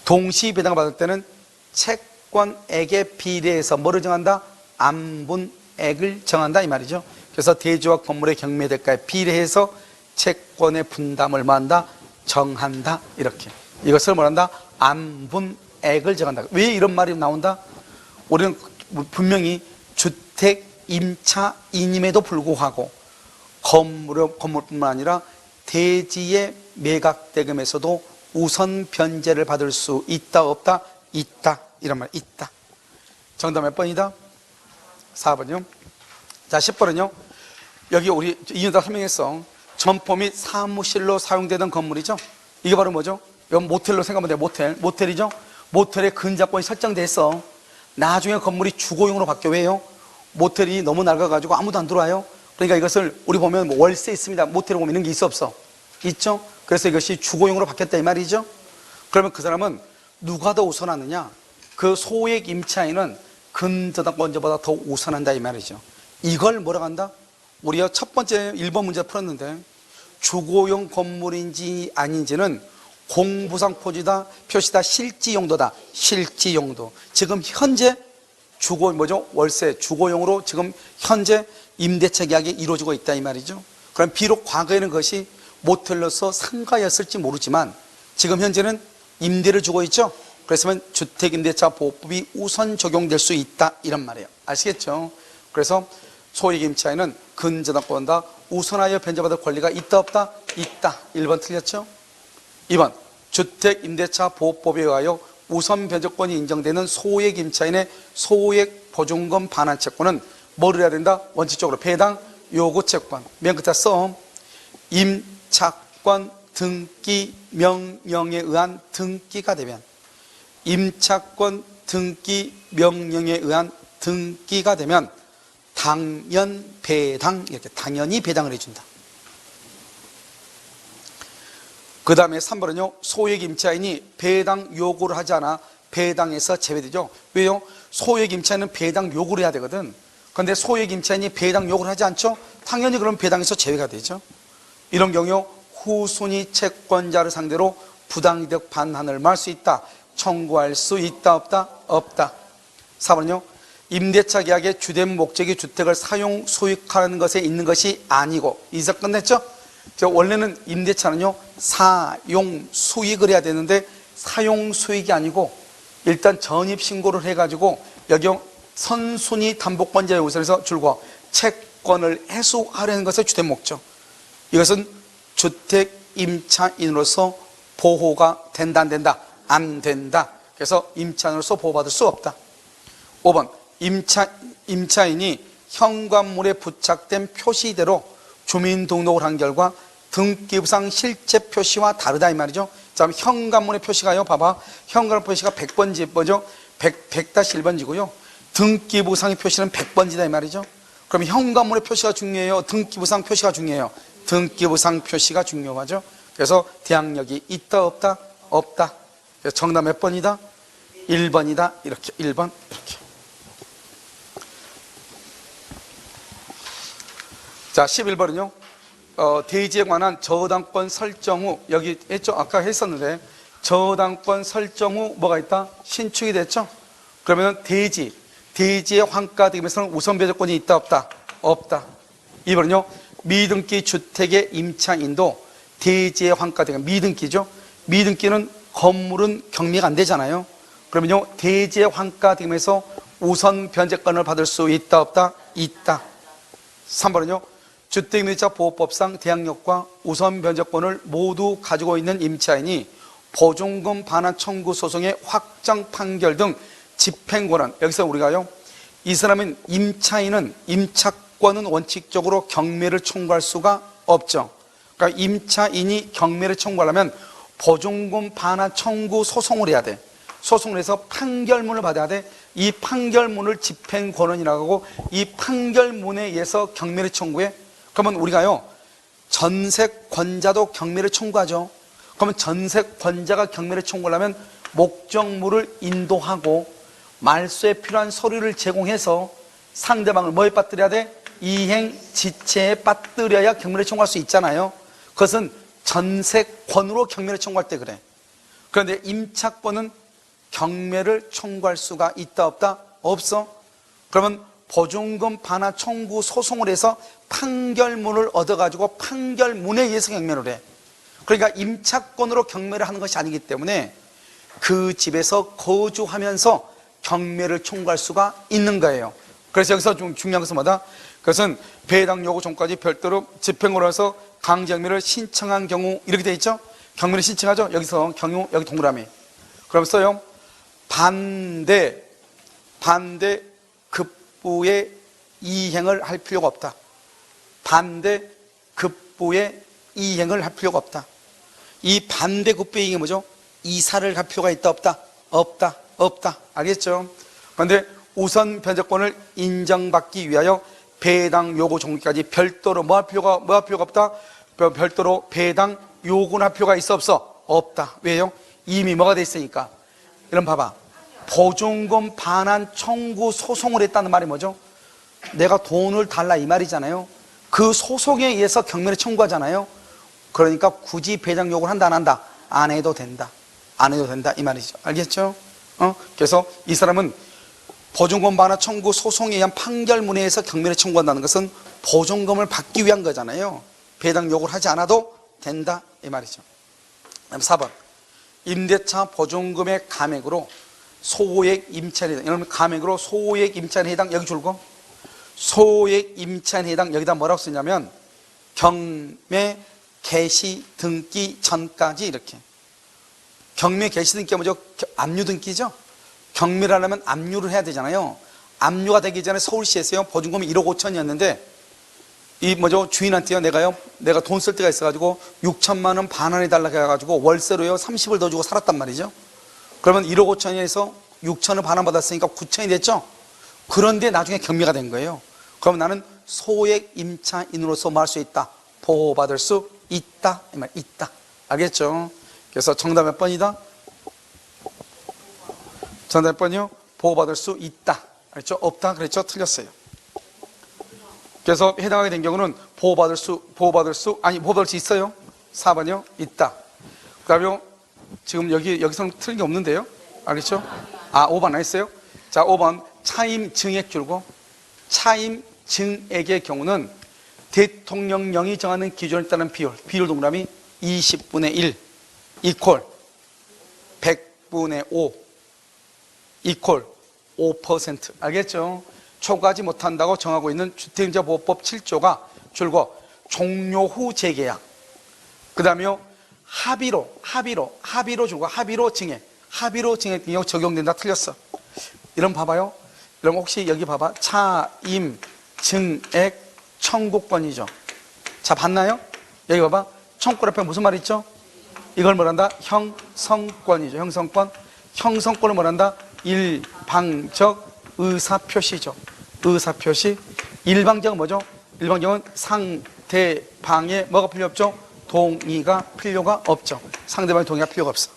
동시배당을 받을 때는 채권액에 비례해서 뭐를 정한다? 안분액을 정한다, 이 말이죠. 그래서 대지와 건물의 경매대가에 비례해서 채권의 분담을 뭐한다? 정한다. 이렇게. 이것을 뭐란다? 안분액을 정한다. 왜 이런 말이 나온다? 우리는 분명히 주택 임차인임에도 불구하고 건물뿐만 아니라 대지의 매각대금에서도 우선 변제를 받을 수 있다 없다? 있다. 이런 말, 있다. 정답 몇 번이다? 4번이요. 자, 10번은요, 여기 우리 이윤다 설명했어. 점포 및 사무실로 사용되던 건물이죠. 이게 바로 뭐죠? 이건 모텔로 생각하면 돼요. 모텔이죠. 모텔의 근저권이 설정돼서 나중에 건물이 주거용으로 바뀌어. 왜요? 모텔이 너무 낡아가지고 아무도 안 들어와요. 그러니까 이것을 우리 보면 월세 있습니다. 모텔에 보면 이런 게 있어 없어? 있죠. 그래서 이것이 주거용으로 바뀌었다, 이 말이죠. 그러면 그 사람은 누가 더 우선하느냐? 그 소액 임차인은 근저당권자보다 더 우선한다, 이 말이죠. 이걸 뭐라고 한다? 우리가 첫 번째 1번 문제 풀었는데, 주거용 건물인지 아닌지는 공부상 표시다 실지용도다. 실지용도. 지금 현재 월세 주거용으로 지금 현재 임대차 계약이 이루어지고 있다, 이 말이죠. 그럼 비록 과거에는 그것이 모텔로서 상가였을지 모르지만 지금 현재는 임대를 주고 있죠. 그래서 주택임대차 보호법이 우선 적용될 수 있다, 이런 말이에요. 아시겠죠? 그래서 소액 임차인은 근저당권보다 우선하여 변제받을 권리가 있다 없다? 있다. 1번 틀렸죠? 2번 주택임대차 보호법에 의하여 우선 변제권이 인정되는 소액 임차인의 소액 보증금 반환 채권은 뭐를 해야 된다? 원칙적으로 배당 요구 채권. 맨 끝에 써. 임차권 등기 명령에 의한 등기가 되면, 임차권 등기 명령에 의한 등기가 되면 당연 배당, 이렇게 당연히 배당을 해준다. 그 다음에 3번은요, 소액 임차인이 배당 요구를 하지 않아 배당에서 제외되죠. 왜요? 소액 임차인은 배당 요구를 해야 되거든. 그런데 소액 임차인이 배당 요구를 하지 않죠? 당연히 그럼 배당에서 제외가 되죠. 이런 경우 후순위 채권자를 상대로 부당이득 반환을 말할 수 있다. 청구할 수 있다 없다? 없다. 4번은요, 임대차 계약의 주된 목적이 주택을 사용 수익하는 것에 있는 것이 아니고, 이사 끝냈죠? 원래는 임대차는요, 사용 수익을 해야 되는데 사용 수익이 아니고 일단 전입신고를 해가지고 여기 선순위 담보권자의 우선에서 줄과 채권을 해소하려는 것의 주된 목적. 이것은 주택 임차인으로서 보호가 된다 안 된다? 안 된다. 그래서 임차인으로서 보호받을 수 없다. 5번 임차인이 현관문에 부착된 표시대로 주민등록을 한 결과 등기부상 실제 표시와 다르다 이 말이죠. 자, 현관문의 표시가요, 봐봐. 현관문 표시가 100번지 뭐죠? 100-1번지고요. 등기부상의 표시는 100번지다 이 말이죠. 그럼 현관문의 표시가 중요해요? 등기부상 표시가 중요해요? 등기부상 표시가 중요하죠. 그래서 대항력이 있다 없다? 없다. 그래서 정답 몇 번이다? 1번이다. 이렇게 1번 이렇게. 자, 11번은요, 대지에 관한 저당권 설정 후, 여기 했죠? 아까 했었는데, 저당권 설정 후 뭐가 있다? 신축이 됐죠? 그러면 대지의 환가득임에서는 우선 배제권이 있다 없다? 없다. 2번은요, 미등기 주택의 임차인도 대지의 환가득임, 미등기죠? 미등기는 건물은 경매가 안 되잖아요. 그러면요, 대지의 환가득임에서 우선 변제권을 받을 수 있다 없다? 있다. 3번은요, 주택임대차 보호법상 대항력과 우선 변제권을 모두 가지고 있는 임차인이 보증금 반환 청구 소송의 확정 판결 등 집행권은, 여기서 우리가요, 이 사람은 임차인은 임차권은 원칙적으로 경매를 청구할 수가 없죠. 그러니까 임차인이 경매를 청구하려면 보증금 반환 청구 소송을 해야 돼. 소송을 해서 판결문을 받아야 돼. 이 판결문을 집행권원이라고 하고 이 판결문에 의해서 경매를 청구해. 그러면 우리가요, 전세권자도 경매를 청구하죠. 그러면 전세권자가 경매를 청구하려면 목적물을 인도하고 말소에 필요한 서류를 제공해서 상대방을 뭐에 빠뜨려야 돼? 이행 지체에 빠뜨려야 경매를 청구할 수 있잖아요. 그것은 전세권으로 경매를 청구할 때 그래. 그런데 임차권은 경매를 청구할 수가 있다 없다? 없어. 그러면 보증금 반환 청구 소송을 해서 판결문을 얻어가지고 판결문에 의해서 경매를 해. 그러니까 임차권으로 경매를 하는 것이 아니기 때문에 그 집에서 거주하면서 경매를 청구할 수가 있는 거예요. 그래서 여기서 좀 중요한 것은 뭐다? 그것은 배당 요구 전까지 별도로 집행으로 해서 강제경매를 신청한 경우, 이렇게 돼 있죠? 경매를 신청하죠? 여기서 경우, 여기 동그라미. 그러면서요, 반대 급부의 이행을 할 필요가 없다. 반대 급부의 이행을 할 필요가 없다. 이 반대 급부의 이행이 뭐죠? 이사를 할 필요가 있다 없다? 없다. 없다. 알겠죠? 그런데 우선 변제권을 인정받기 위하여 배당 요구 종기까지 별도로 뭐 할 필요가 없다? 별도로 배당 요구는 할 필요가 있어 없어? 없다. 왜요? 이미 뭐가 돼 있으니까. 이런 봐봐. 보증금 반환 청구 소송을 했다는 말이 뭐죠? 내가 돈을 달라 이 말이잖아요. 그 소송에 의해서 경매를 청구하잖아요. 그러니까 굳이 배당 요구를 한다 안 한다? 안 해도 된다. 안 해도 된다 이 말이죠. 알겠죠? 그래서 이 사람은 보증금 반환 청구 소송에 의한 판결문에 의해서 경매를 청구한다는 것은 보증금을 받기 위한 거잖아요. 배당 요구를 하지 않아도 된다 이 말이죠. 그다음 4번 임대차 보증금의 감액으로 소액 임차인에 해당. 여러분 감액으로 소액 임차인에 해당 여기 줄거 소액 임차인에 해당, 여기다 뭐라고 쓰냐면 경매 개시 등기 전까지, 이렇게. 경매 개시 등기가 뭐죠? 압류 등기죠. 경매를 하려면 압류를 해야 되잖아요. 압류가 되기 전에 서울시에서요, 보증금이 1억 5천이었는데 이 뭐죠, 주인한테요, 내가 돈 쓸 때가 있어가지고 6천만 원 반환해 달라고 해가지고 월세로요 30을 더 주고 살았단 말이죠. 그러면 1억 5천에서 6천을 반환 받았으니까 9천이 됐죠. 그런데 나중에 경매가 된 거예요. 그럼 나는 소액 임차인으로서 뭐 할 수 있다? 보호받을 수 있다, 이 말, 있다. 알겠죠? 그래서 정답 몇 번이다? 정답 몇 번이요? 보호받을 수 있다. 알겠죠? 없다 그랬죠? 틀렸어요. 그래서 해당하게 된 경우는 보호받을 수 있어요. 4번이요? 있다. 그 다음에 지금 여기서는 틀린 게 없는데요. 알겠죠? 5번 안 했어요? 자, 5번 차임 증액 줄고, 차임 증액의 경우는 대통령령이 정하는 기준에 따른 비율 동그라미 20분의 1 이퀄 100분의 5 이퀄 5%. 알겠죠? 초과하지 못한다고 정하고 있는 주택임대보호법 7조가 줄고 종료 후 재계약, 그 다음에 합의로 줄고 합의로 증액 등이 적용된다. 틀렸어. 이런 봐봐요. 여러분 혹시 여기 봐봐. 차임 증액 청구권이죠. 자, 봤나요? 여기 봐봐. 청구권 앞에 무슨 말이 있죠? 이걸 뭐란다? 형성권이죠. 형성권을 뭐란다? 일방적 의사표시죠. 의사표시. 일방적은 뭐죠? 일방적은 상대방의 뭐가 필요 없죠? 동의가 필요가 없죠. 상대방의 동의가 필요가 없어.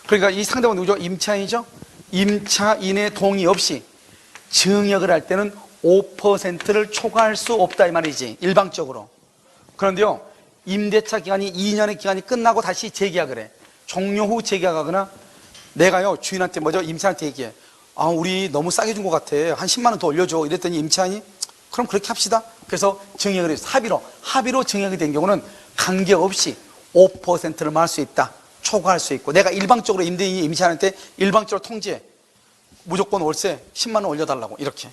그러니까 이 상대방은 누구죠? 임차인이죠. 임차인의 동의 없이 증액을 할 때는 5%를 초과할 수 없다, 이 말이지. 일방적으로. 그런데요, 임대차 기간이 2년의 기간이 끝나고 다시 재계약을 해. 종료 후 재계약하거나, 내가요 주인한테 뭐죠? 임차인한테 얘기해. 우리 너무 싸게 준 것 같아. 한 10만 원 더 올려줘. 이랬더니 임차인이 그럼 그렇게 합시다. 그래서 증액을 해서 합의로 증액이 된 경우는 관계없이 5%를 말할 수 있다. 초과할 수 있고, 내가 일방적으로 임대인이 임차인한테 일방적으로 통지해. 무조건 월세 10만 원 올려달라고, 이렇게.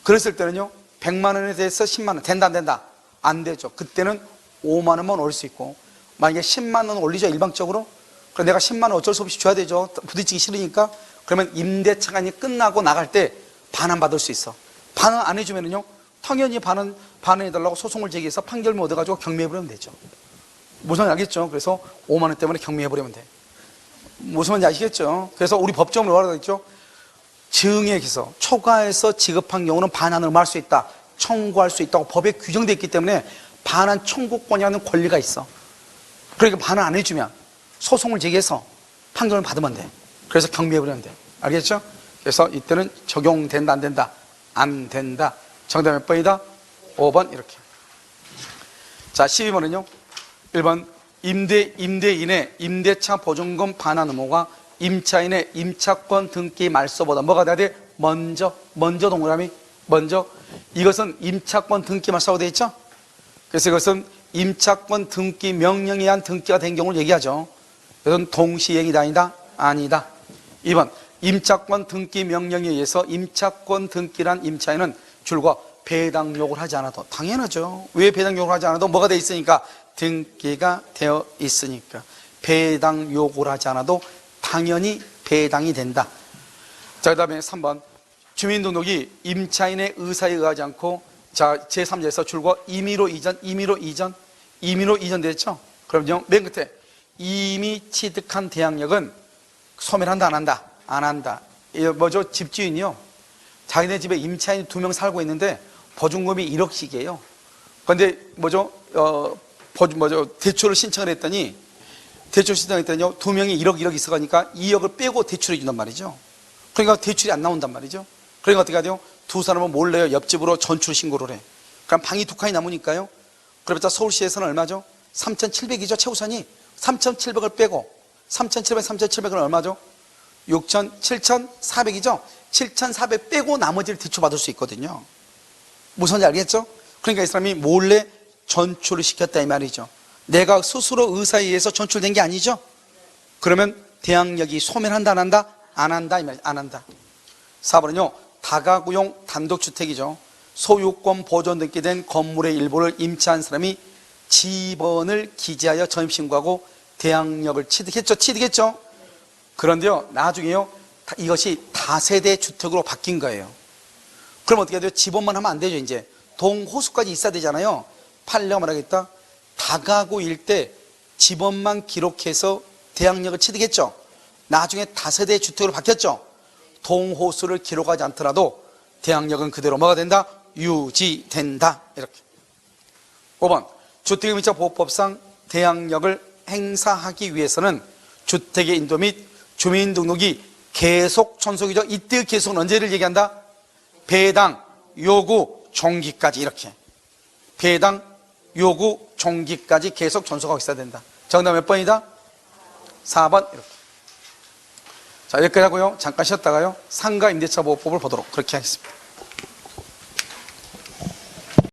그랬을 때는요, 100만 원에 대해서 10만 원 된다 안 된다? 안 되죠. 그때는 5만 원만 올 수 있고, 만약에 10만 원 올리죠, 일방적으로. 그럼 내가 10만 원 어쩔 수 없이 줘야 되죠. 부딪히기 싫으니까. 그러면 임대차간이 끝나고 나갈 때 반환받을 수 있어. 반환 안 해주면은요, 당연히 반환해달라고 소송을 제기해서 판결문 얻어가지고 경매해버리면 되죠. 무슨 말인지 알겠죠? 그래서 5만 원 때문에 경매해버리면 돼. 무슨 말인지 아시겠죠? 그래서 우리 법정으로 뭐라고 했죠? 증액해서 초과해서 지급한 경우는 반환을 말할 수 있다, 청구할 수 있다고 법에 규정되어 있기 때문에 반환 청구권이라는 권리가 있어. 그러니까 반환 안 해주면 소송을 제기해서 판결을 받으면 돼. 그래서 경매해버리면 돼. 알겠죠? 그래서 이때는 적용된다 안 된다? 안 된다. 정답 몇 번이다? 5번. 이렇게. 자, 12번은요 1번 임대인의 임대차 보증금 반환 의무가 임차인의 임차권 등기 말소보다 뭐가 돼야 돼? 먼저 동그라미 먼저. 이것은 임차권 등기 말소가 되어 있죠? 그래서 이것은 임차권 등기 명령에 의한 등기가 된 경우를 얘기하죠. 이것은 동시행위다 아니다? 아니다. 2번 임차권 등기 명령에 의해서 임차권 등기란 임차인은 줄과 배당 요구를 하지 않아도, 당연하죠. 왜 배당 요구를 하지 않아도? 뭐가 돼 있으니까? 등기가 되어 있으니까. 배당 요구를 하지 않아도 당연히 배당이 된다. 자, 그 다음에 3번 주민등록이 임차인의 의사에 의하지 않고, 자, 제3자에서 줄과 임의로 이전 됐죠? 그럼요, 맨 끝에 이미 취득한 대항력은 소멸한다 안 한다? 안 한다. 이거 뭐죠? 집주인이요, 자기네 집에 임차인이 2명 살고 있는데 보증금이 1억씩이에요. 그런데 대출을 신청을 했더니 2명이 1억 있어가니까 2억을 빼고 대출해 준단 말이죠. 그러니까 대출이 안 나온단 말이죠. 그러니까 어떻게 해야 돼요? 두 사람은 몰래요 옆집으로 전출 신고를 해. 그럼 방이 2칸이 남으니까요. 그러니까 서울시에서는 얼마죠? 3,700이죠 최우선이. 3,700을 빼고 3,700은 얼마죠? 7,400이죠. 7,400 빼고 나머지를 대출받을 수 있거든요. 무슨 말인지 알겠죠? 그러니까 이 사람이 몰래 전출을 시켰다 이 말이죠. 내가 스스로 의사에 의해서 전출된 게 아니죠. 그러면 대항력이 소멸한다 안 한다? 안 한다 이 말. 안 한다. 4번은요 다가구용 단독주택이죠. 소유권 보존등기 된 건물의 일부를 임차한 사람이 지번을 기재하여 전입신고하고 대항력을 취득했죠. 그런데요, 나중에요, 이것이 다세대 주택으로 바뀐 거예요. 그럼 어떻게 해야 돼요? 지번만 하면 안 되죠. 이제 동호수까지 있어야 되잖아요. 판례가 말하겠다, 다가구 일대 지번만 기록해서 대항력을 취득했죠. 나중에 다세대 주택으로 바뀌었죠. 동호수를 기록하지 않더라도 대항력은 그대로 뭐가 된다? 유지된다. 이렇게. 5번, 주택임대차보호법상 대항력을 행사하기 위해서는 주택의 인도 및 주민등록이 계속 존속이죠. 이때의 계속은 언제를 얘기한다? 배당, 요구, 종기까지. 이렇게. 배당, 요구, 종기까지 계속 존속하고 있어야 된다. 정답 몇 번이다? 4번. 이렇게. 자, 여기까지 하고요. 잠깐 쉬었다가요, 상가임대차보호법을 보도록 그렇게 하겠습니다.